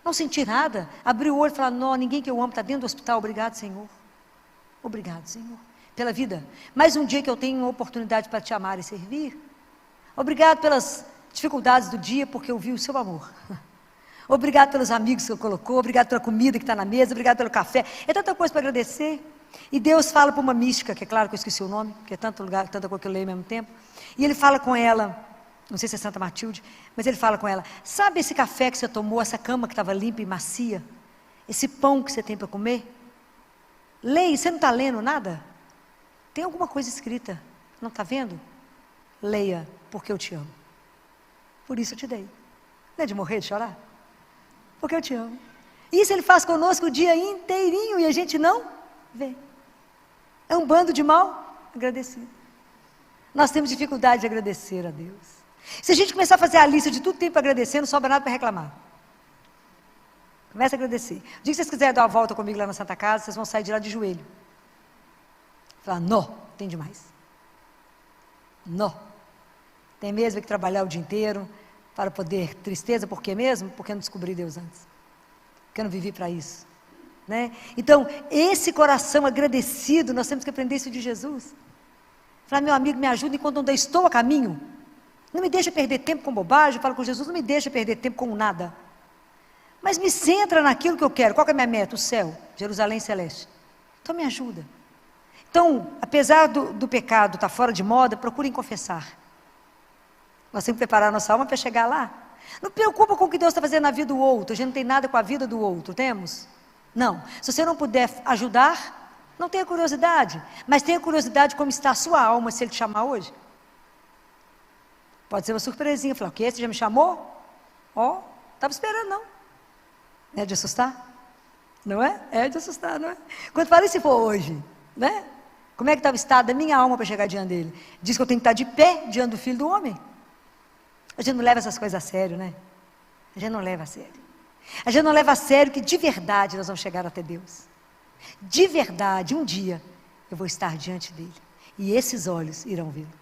Não sentir nada, abrir o olho e falar, não, ninguém que eu amo está dentro do hospital, obrigado, Senhor. Obrigado, Senhor, pela vida. Mais um dia que eu tenho uma oportunidade para te amar e servir. Obrigado pelas dificuldades do dia, porque eu vi o seu amor. Obrigado pelos amigos que eu colocou, obrigado pela comida que está na mesa, obrigado pelo café. É tanta coisa para agradecer. E Deus fala para uma mística, que é claro que eu esqueci o nome, porque é tanto lugar, tanta coisa que eu leio ao mesmo tempo. E ele fala com ela, não sei se é Santa Matilde, mas ele fala com ela, sabe esse café que você tomou, essa cama que estava limpa e macia? Esse pão que você tem para comer? Leia, você não está lendo nada? Tem alguma coisa escrita, não está vendo? Leia, porque eu te amo. Por isso eu te dei. Não é de morrer de chorar? Porque eu te amo. Isso ele faz conosco o dia inteirinho e a gente não vê. É um bando de mal agradecido. Nós temos dificuldade de agradecer a Deus. Se a gente começar a fazer a lista de tudo que tem para agradecer, não sobra nada para reclamar. Começa a agradecer. O dia que vocês quiserem dar uma volta comigo lá na Santa Casa, vocês vão sair de lá de joelho. Falar, não, tem demais. Não. Tem mesmo que trabalhar o dia inteiro para poder, tristeza, por quê mesmo? Porque eu não descobri Deus antes. Porque eu não vivi para isso. Né? Então, esse coração agradecido, nós temos que aprender isso de Jesus. Falar, meu amigo, me ajuda enquanto ainda estou a caminho. Não me deixa perder tempo com bobagem, eu falo com Jesus, não me deixa perder tempo com nada. Mas me centra naquilo que eu quero. Qual que é a minha meta? O céu, Jerusalém Celeste. Então me ajuda. Então, apesar do pecado estar fora de moda, procurem confessar. Nós temos que preparar a nossa alma para chegar lá. Não preocupa com o que Deus está fazendo na vida do outro. A gente não tem nada com a vida do outro, temos? Não. Se você não puder ajudar, não tenha curiosidade. Mas tenha curiosidade como está a sua alma, se Ele te chamar hoje. Pode ser uma surpresinha. Falar, o quê? Você já me chamou? Ó, estava esperando, não. Não é de assustar? Não é? É de assustar, não é? Quando fala, e se for hoje? Né? Como é que estava o estado da minha alma para chegar diante dele? Diz que eu tenho que estar de pé diante do Filho do Homem. A gente não leva essas coisas a sério, né? A gente não leva a sério. A gente não leva a sério que de verdade nós vamos chegar até Deus. De verdade, um dia eu vou estar diante dele. E esses olhos irão vê-lo.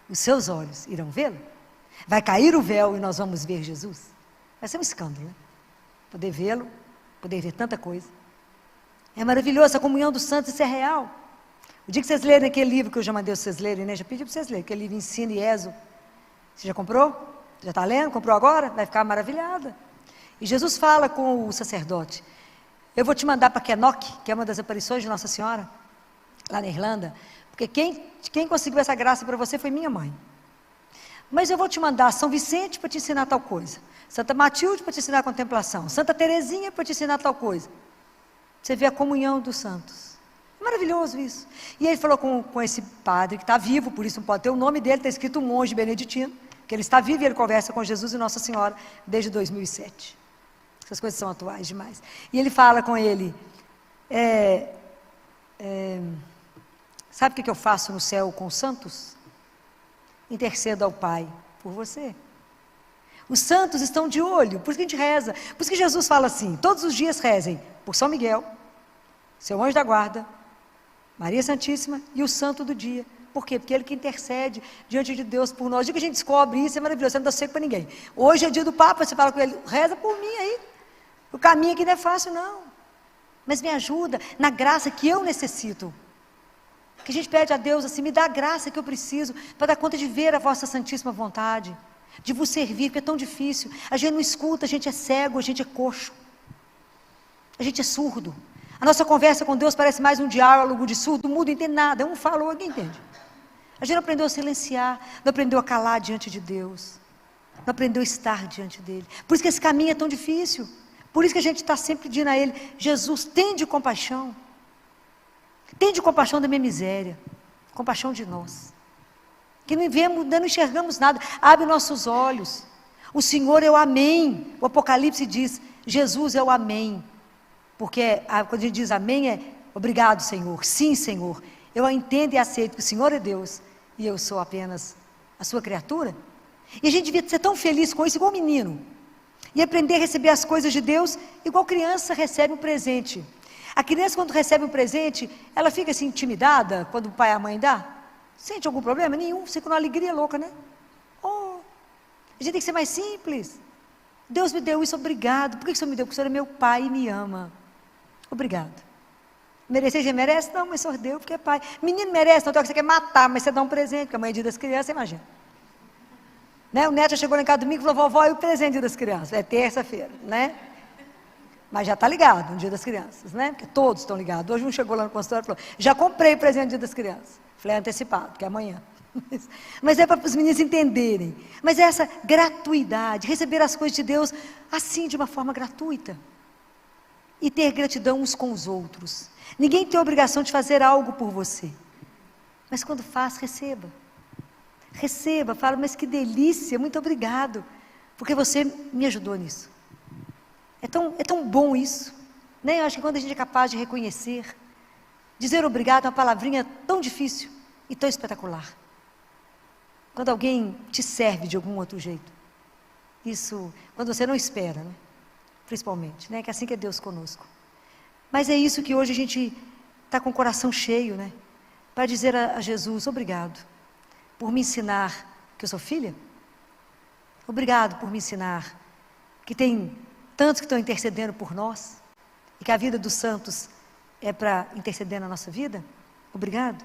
Os seus olhos irão vê-lo. Vai cair o véu e nós vamos ver Jesus. Vai ser um escândalo, né? Poder vê-lo, poder ver tanta coisa. É maravilhoso, a comunhão dos santos, isso é real. O dia que vocês lerem aquele livro que eu já mandei vocês lerem, né? Já pedi para vocês lerem, aquele livro Ensino e Ezo. Você já comprou? Já está lendo? Comprou agora? Vai ficar maravilhada. E Jesus fala com o sacerdote, eu vou te mandar para Kenock, que é uma das aparições de Nossa Senhora, lá na Irlanda, porque quem conseguiu essa graça para você foi minha mãe. Mas eu vou te mandar São Vicente para te ensinar tal coisa, Santa Matilde para te ensinar a contemplação, Santa Teresinha para te ensinar tal coisa. Você vê a comunhão dos santos. É maravilhoso isso. E ele falou com esse padre que está vivo, por isso não pode ter o nome dele, está escrito um monge beneditino, que ele está vivo e ele conversa com Jesus e Nossa Senhora desde 2007. Essas coisas são atuais demais. E ele fala com ele, sabe o que eu faço no céu com os santos? Intercedo ao Pai por você. Os santos estão de olho, por isso que a gente reza. Por isso que Jesus fala assim, todos os dias rezem por São Miguel, seu anjo da guarda, Maria Santíssima e o santo do dia. Por quê? Porque ele que intercede diante de Deus por nós. O dia que a gente descobre isso é maravilhoso, você não dá seco para ninguém. Hoje é dia do Papa, você fala com ele, reza por mim aí. O caminho aqui não é fácil, não. Mas me ajuda na graça que eu necessito. Que a gente pede a Deus assim, me dá a graça que eu preciso para dar conta de ver a vossa santíssima vontade, de vos servir, porque é tão difícil. A gente não escuta, a gente é cego, a gente é coxo. A gente é surdo. A nossa conversa com Deus parece mais um diálogo de surdo, mudo, não entende nada. Um falou, alguém entende. A gente não aprendeu a silenciar, não aprendeu a calar diante de Deus. Não aprendeu a estar diante dEle. Por isso que esse caminho é tão difícil. Por isso que a gente está sempre pedindo a Ele, Jesus, tende compaixão. Tende compaixão da minha miséria. Compaixão de nós. Que não vemos, não enxergamos nada. Abre nossos olhos. O Senhor é o amém. O Apocalipse diz, Jesus é o amém. Porque quando a gente diz amém é, obrigado Senhor, sim Senhor. Eu entendo e aceito que o Senhor é Deus e eu sou apenas a sua criatura. E a gente devia ser tão feliz com isso, igual menino. E aprender a receber as coisas de Deus, igual criança recebe um presente. A criança, quando recebe um presente, ela fica assim intimidada quando o pai e a mãe dá? Sente algum problema? Nenhum, fica uma alegria louca, né? Oh, a gente tem que ser mais simples. Deus me deu isso, obrigado. Por que o Senhor me deu? Porque o Senhor é meu pai e me ama. Obrigado. Merecer, já merece? Não, mas o Senhor deu porque é pai. Menino merece, não tem hora que você quer matar, mas você dá um presente, porque amanhã é dia das crianças, imagina. Né? O neto já chegou lá em casa domingo e falou, vovó, e o presente dia das crianças? É terça-feira, né? Mas já está ligado no dia das crianças, né? Porque todos estão ligados. Hoje um chegou lá no consultório e falou, já comprei o presente no dia das crianças. Falei, é antecipado, que é amanhã. Mas é para os meninos entenderem. Mas é essa gratuidade, receber as coisas de Deus assim, de uma forma gratuita. E ter gratidão uns com os outros. Ninguém tem a obrigação de fazer algo por você. Mas quando faz, receba. Receba, fala, mas que delícia, muito obrigado. Porque você me ajudou nisso. É tão bom isso. Né? Eu acho que quando a gente é capaz de reconhecer, dizer obrigado é uma palavrinha tão difícil e tão espetacular. Quando alguém te serve de algum outro jeito. Isso, quando você não espera, né? Principalmente, né? Que é assim que é Deus conosco. Mas é isso que hoje a gente está com o coração cheio, né? Para dizer a Jesus, obrigado por me ensinar que eu sou filha. Obrigado por me ensinar que tem tantos que estão intercedendo por nós e que a vida dos santos é para interceder na nossa vida. Obrigado.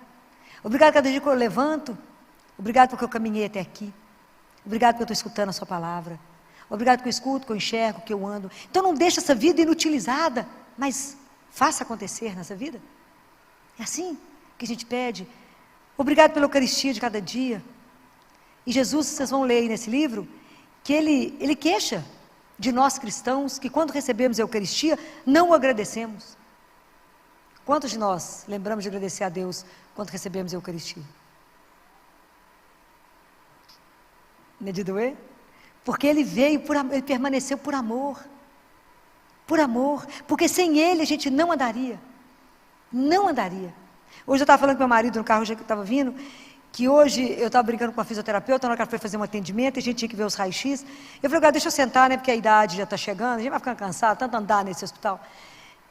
Obrigado cada dia que eu levanto. Obrigado porque eu caminhei até aqui. Obrigado porque eu estou escutando a sua palavra. Obrigado que eu escuto, que eu enxergo, que eu ando. Então não deixe essa vida inutilizada, mas faça acontecer nessa vida. É assim que a gente pede. Obrigado pela Eucaristia de cada dia. E Jesus, vocês vão ler aí nesse livro, que ele queixa de nós cristãos, que quando recebemos a Eucaristia, não o agradecemos. Quantos de nós lembramos de agradecer a Deus quando recebemos a Eucaristia? Não é de doer? Porque Ele veio, Ele permaneceu por amor. Por amor. Porque sem Ele a gente não andaria. Não andaria. Hoje eu estava falando com meu marido no carro, já que eu estava vindo, que hoje eu estava brincando com a fisioterapeuta, na hora que ela foi fazer um atendimento, a gente tinha que ver os raios-x. Eu falei, deixa eu sentar, né, porque a idade já está chegando, a gente vai ficando cansado, tanto andar nesse hospital.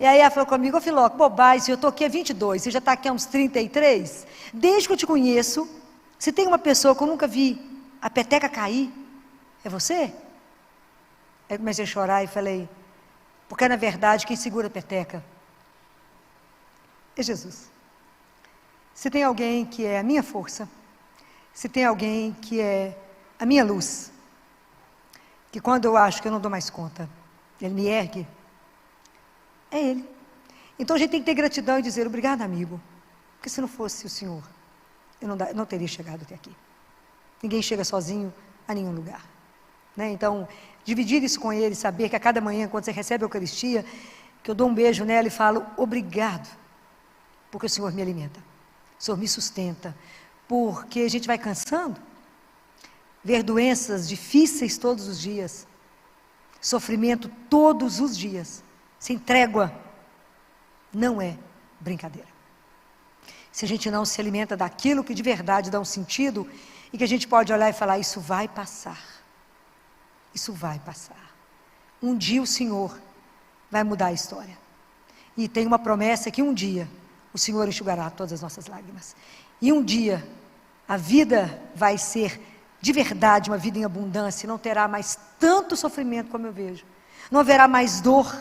E aí ela falou comigo, filó, que bobagem, eu estou aqui há 22, você já está aqui há uns 33. Desde que eu te conheço, se tem uma pessoa que eu nunca vi a peteca cair, é você? Aí eu comecei a chorar e falei, porque na verdade quem segura a peteca é Jesus. Se tem alguém que é a minha força, se tem alguém que é a minha luz, que quando eu acho que eu não dou mais conta, Ele me ergue, é Ele. Então a gente tem que ter gratidão e dizer, obrigado amigo, porque se não fosse o Senhor, eu não teria chegado até aqui. Ninguém chega sozinho a nenhum lugar. Né? Então, dividir isso com Ele, saber que a cada manhã, quando você recebe a Eucaristia, que eu dou um beijo nela e falo, obrigado, porque o Senhor me alimenta. O Senhor me sustenta, porque a gente vai cansando, ver doenças difíceis todos os dias, sofrimento todos os dias, sem trégua, não é brincadeira. Se a gente não se alimenta daquilo que de verdade dá um sentido, e que a gente pode olhar e falar, isso vai passar, isso vai passar. Um dia o Senhor vai mudar a história, e tem uma promessa que um dia o Senhor enxugará todas as nossas lágrimas. E um dia, a vida vai ser, de verdade, uma vida em abundância. Não terá mais tanto sofrimento como eu vejo. Não haverá mais dor.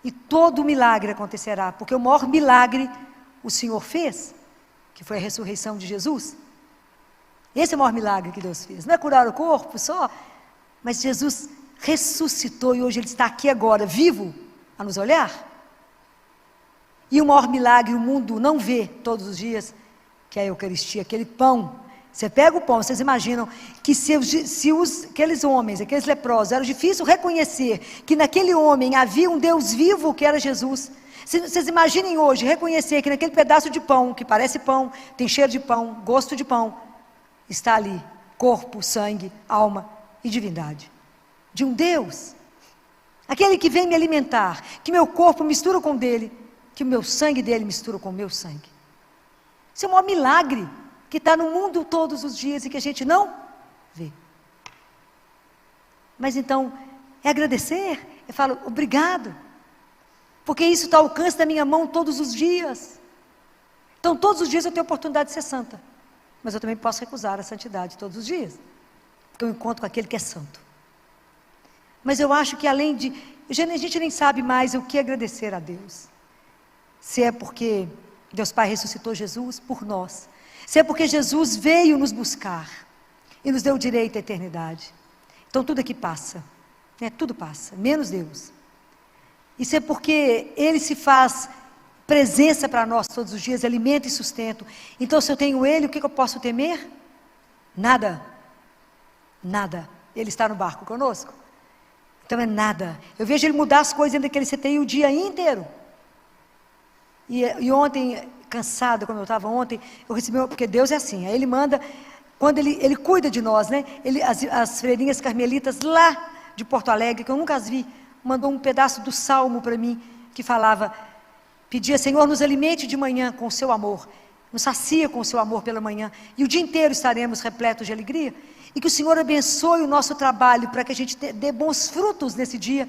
E todo o milagre acontecerá. Porque o maior milagre o Senhor fez, que foi a ressurreição de Jesus. Esse é o maior milagre que Deus fez. Não é curar o corpo só, mas Jesus ressuscitou e hoje Ele está aqui agora, vivo, a nos olhar. E o maior milagre o mundo não vê todos os dias, que é a Eucaristia, aquele pão. Você pega o pão, vocês imaginam que aqueles homens, aqueles leprosos, era difícil reconhecer que naquele homem havia um Deus vivo que era Jesus. Vocês imaginem hoje, reconhecer que naquele pedaço de pão, que parece pão, tem cheiro de pão, gosto de pão, está ali, corpo, sangue, alma e divindade. De um Deus, aquele que vem me alimentar, que meu corpo mistura com o dele, que o meu sangue dele mistura com o meu sangue. Isso é um maior milagre que está no mundo todos os dias e que a gente não vê. Mas então, é agradecer, eu falo, obrigado, porque isso está ao alcance da minha mão todos os dias. Então, todos os dias eu tenho a oportunidade de ser santa, mas eu também posso recusar a santidade todos os dias, porque eu encontro com aquele que é santo. Mas eu acho que além de, a gente nem sabe mais o que agradecer a Deus. Se é porque Deus Pai ressuscitou Jesus por nós, se é porque Jesus veio nos buscar e nos deu direito à eternidade. Então tudo aqui passa, né? Tudo passa, menos Deus. Isso é porque Ele se faz presença para nós todos os dias, alimento e sustento. Então se eu tenho Ele, o que eu posso temer? Nada, nada. Ele está no barco conosco. Então é nada. Eu vejo Ele mudar as coisas dentro daquele CTI o dia inteiro. E ontem, cansada como eu estava ontem, eu recebi, porque Deus é assim, aí Ele manda, quando Ele cuida de nós, né? As freirinhas carmelitas lá de Porto Alegre, que eu nunca as vi, mandou um pedaço do Salmo para mim, que falava, pedia, Senhor, nos alimente de manhã com o seu amor, nos sacia com o seu amor pela manhã, e o dia inteiro estaremos repletos de alegria, e que o Senhor abençoe o nosso trabalho, para que a gente dê bons frutos nesse dia,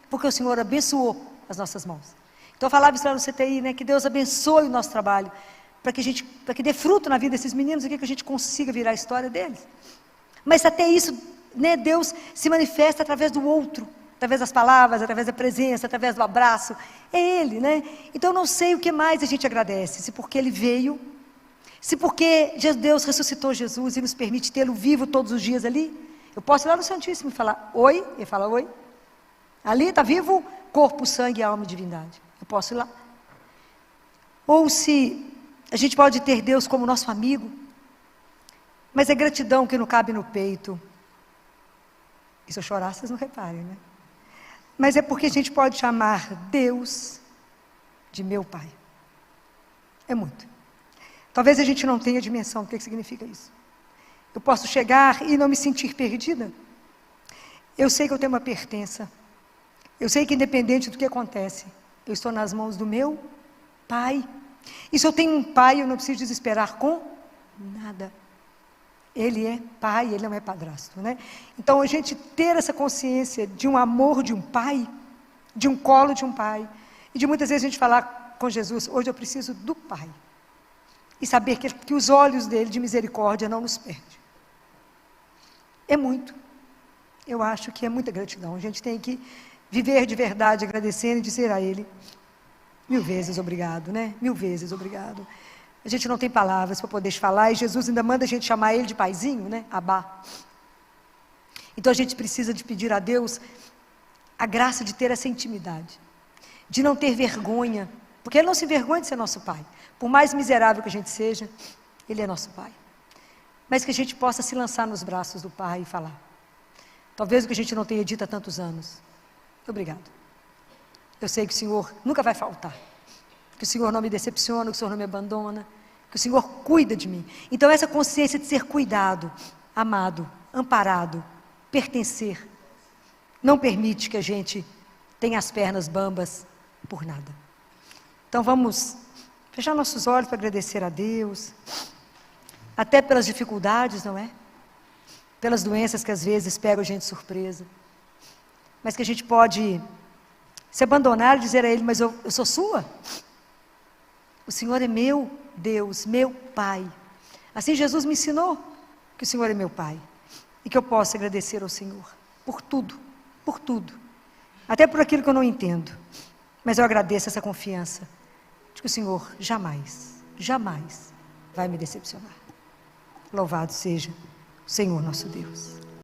porque o Senhor abençoou as nossas mãos. Então eu falava isso lá no CTI, né, que Deus abençoe o nosso trabalho, para que dê fruto na vida desses meninos, e que a gente consiga virar a história deles. Mas até isso, né, Deus se manifesta através do outro, através das palavras, através da presença, através do abraço, é Ele, né? Então eu não sei o que mais a gente agradece, se porque Ele veio, se porque Deus ressuscitou Jesus e nos permite tê-lo vivo todos os dias ali. Eu posso ir lá no Santíssimo e falar, oi, ele fala, oi, ali está vivo, corpo, sangue, alma e divindade. Eu posso ir lá. Ou se a gente pode ter Deus como nosso amigo, mas é gratidão que não cabe no peito. E se eu chorar, vocês não reparem, né? Mas é porque a gente pode chamar Deus de meu Pai. É muito. Talvez a gente não tenha dimensão do que significa isso. Eu posso chegar e não me sentir perdida. Eu sei que eu tenho uma pertença. Eu sei que independente do que acontece, eu estou nas mãos do meu Pai. E se eu tenho um Pai, eu não preciso desesperar com nada. Ele é Pai, Ele não é padrasto, né? Então a gente ter essa consciência de um amor de um Pai, de um colo de um Pai, e de muitas vezes a gente falar com Jesus, hoje eu preciso do Pai. E saber que os olhos dele de misericórdia não nos perdem. É muito. Eu acho que é muita gratidão. A gente tem que viver de verdade, agradecendo e dizer a Ele, 1000 vezes obrigado, né? 1000 vezes obrigado. A gente não tem palavras para poder falar, e Jesus ainda manda a gente chamar Ele de paizinho, né? Abá. Então a gente precisa de pedir a Deus a graça de ter essa intimidade, de não ter vergonha, porque Ele não se envergonha de ser nosso Pai. Por mais miserável que a gente seja, Ele é nosso Pai. Mas que a gente possa se lançar nos braços do Pai e falar. Talvez o que a gente não tenha dito há tantos anos. Obrigado. Eu sei que o Senhor nunca vai faltar. Que o Senhor não me decepciona, que o Senhor não me abandona. Que o Senhor cuida de mim. Então essa consciência de ser cuidado, amado, amparado, pertencer, não permite que a gente tenha as pernas bambas por nada. Então vamos fechar nossos olhos para agradecer a Deus, até pelas dificuldades, não é? Pelas doenças que às vezes pegam a gente de surpresa, mas que a gente pode se abandonar e dizer a Ele, mas eu sou sua, o Senhor é meu Deus, meu Pai. Assim Jesus me ensinou que o Senhor é meu Pai, e que eu possa agradecer ao Senhor, por tudo, até por aquilo que eu não entendo, mas eu agradeço essa confiança, de que o Senhor jamais vai me decepcionar. Louvado seja o Senhor nosso Deus.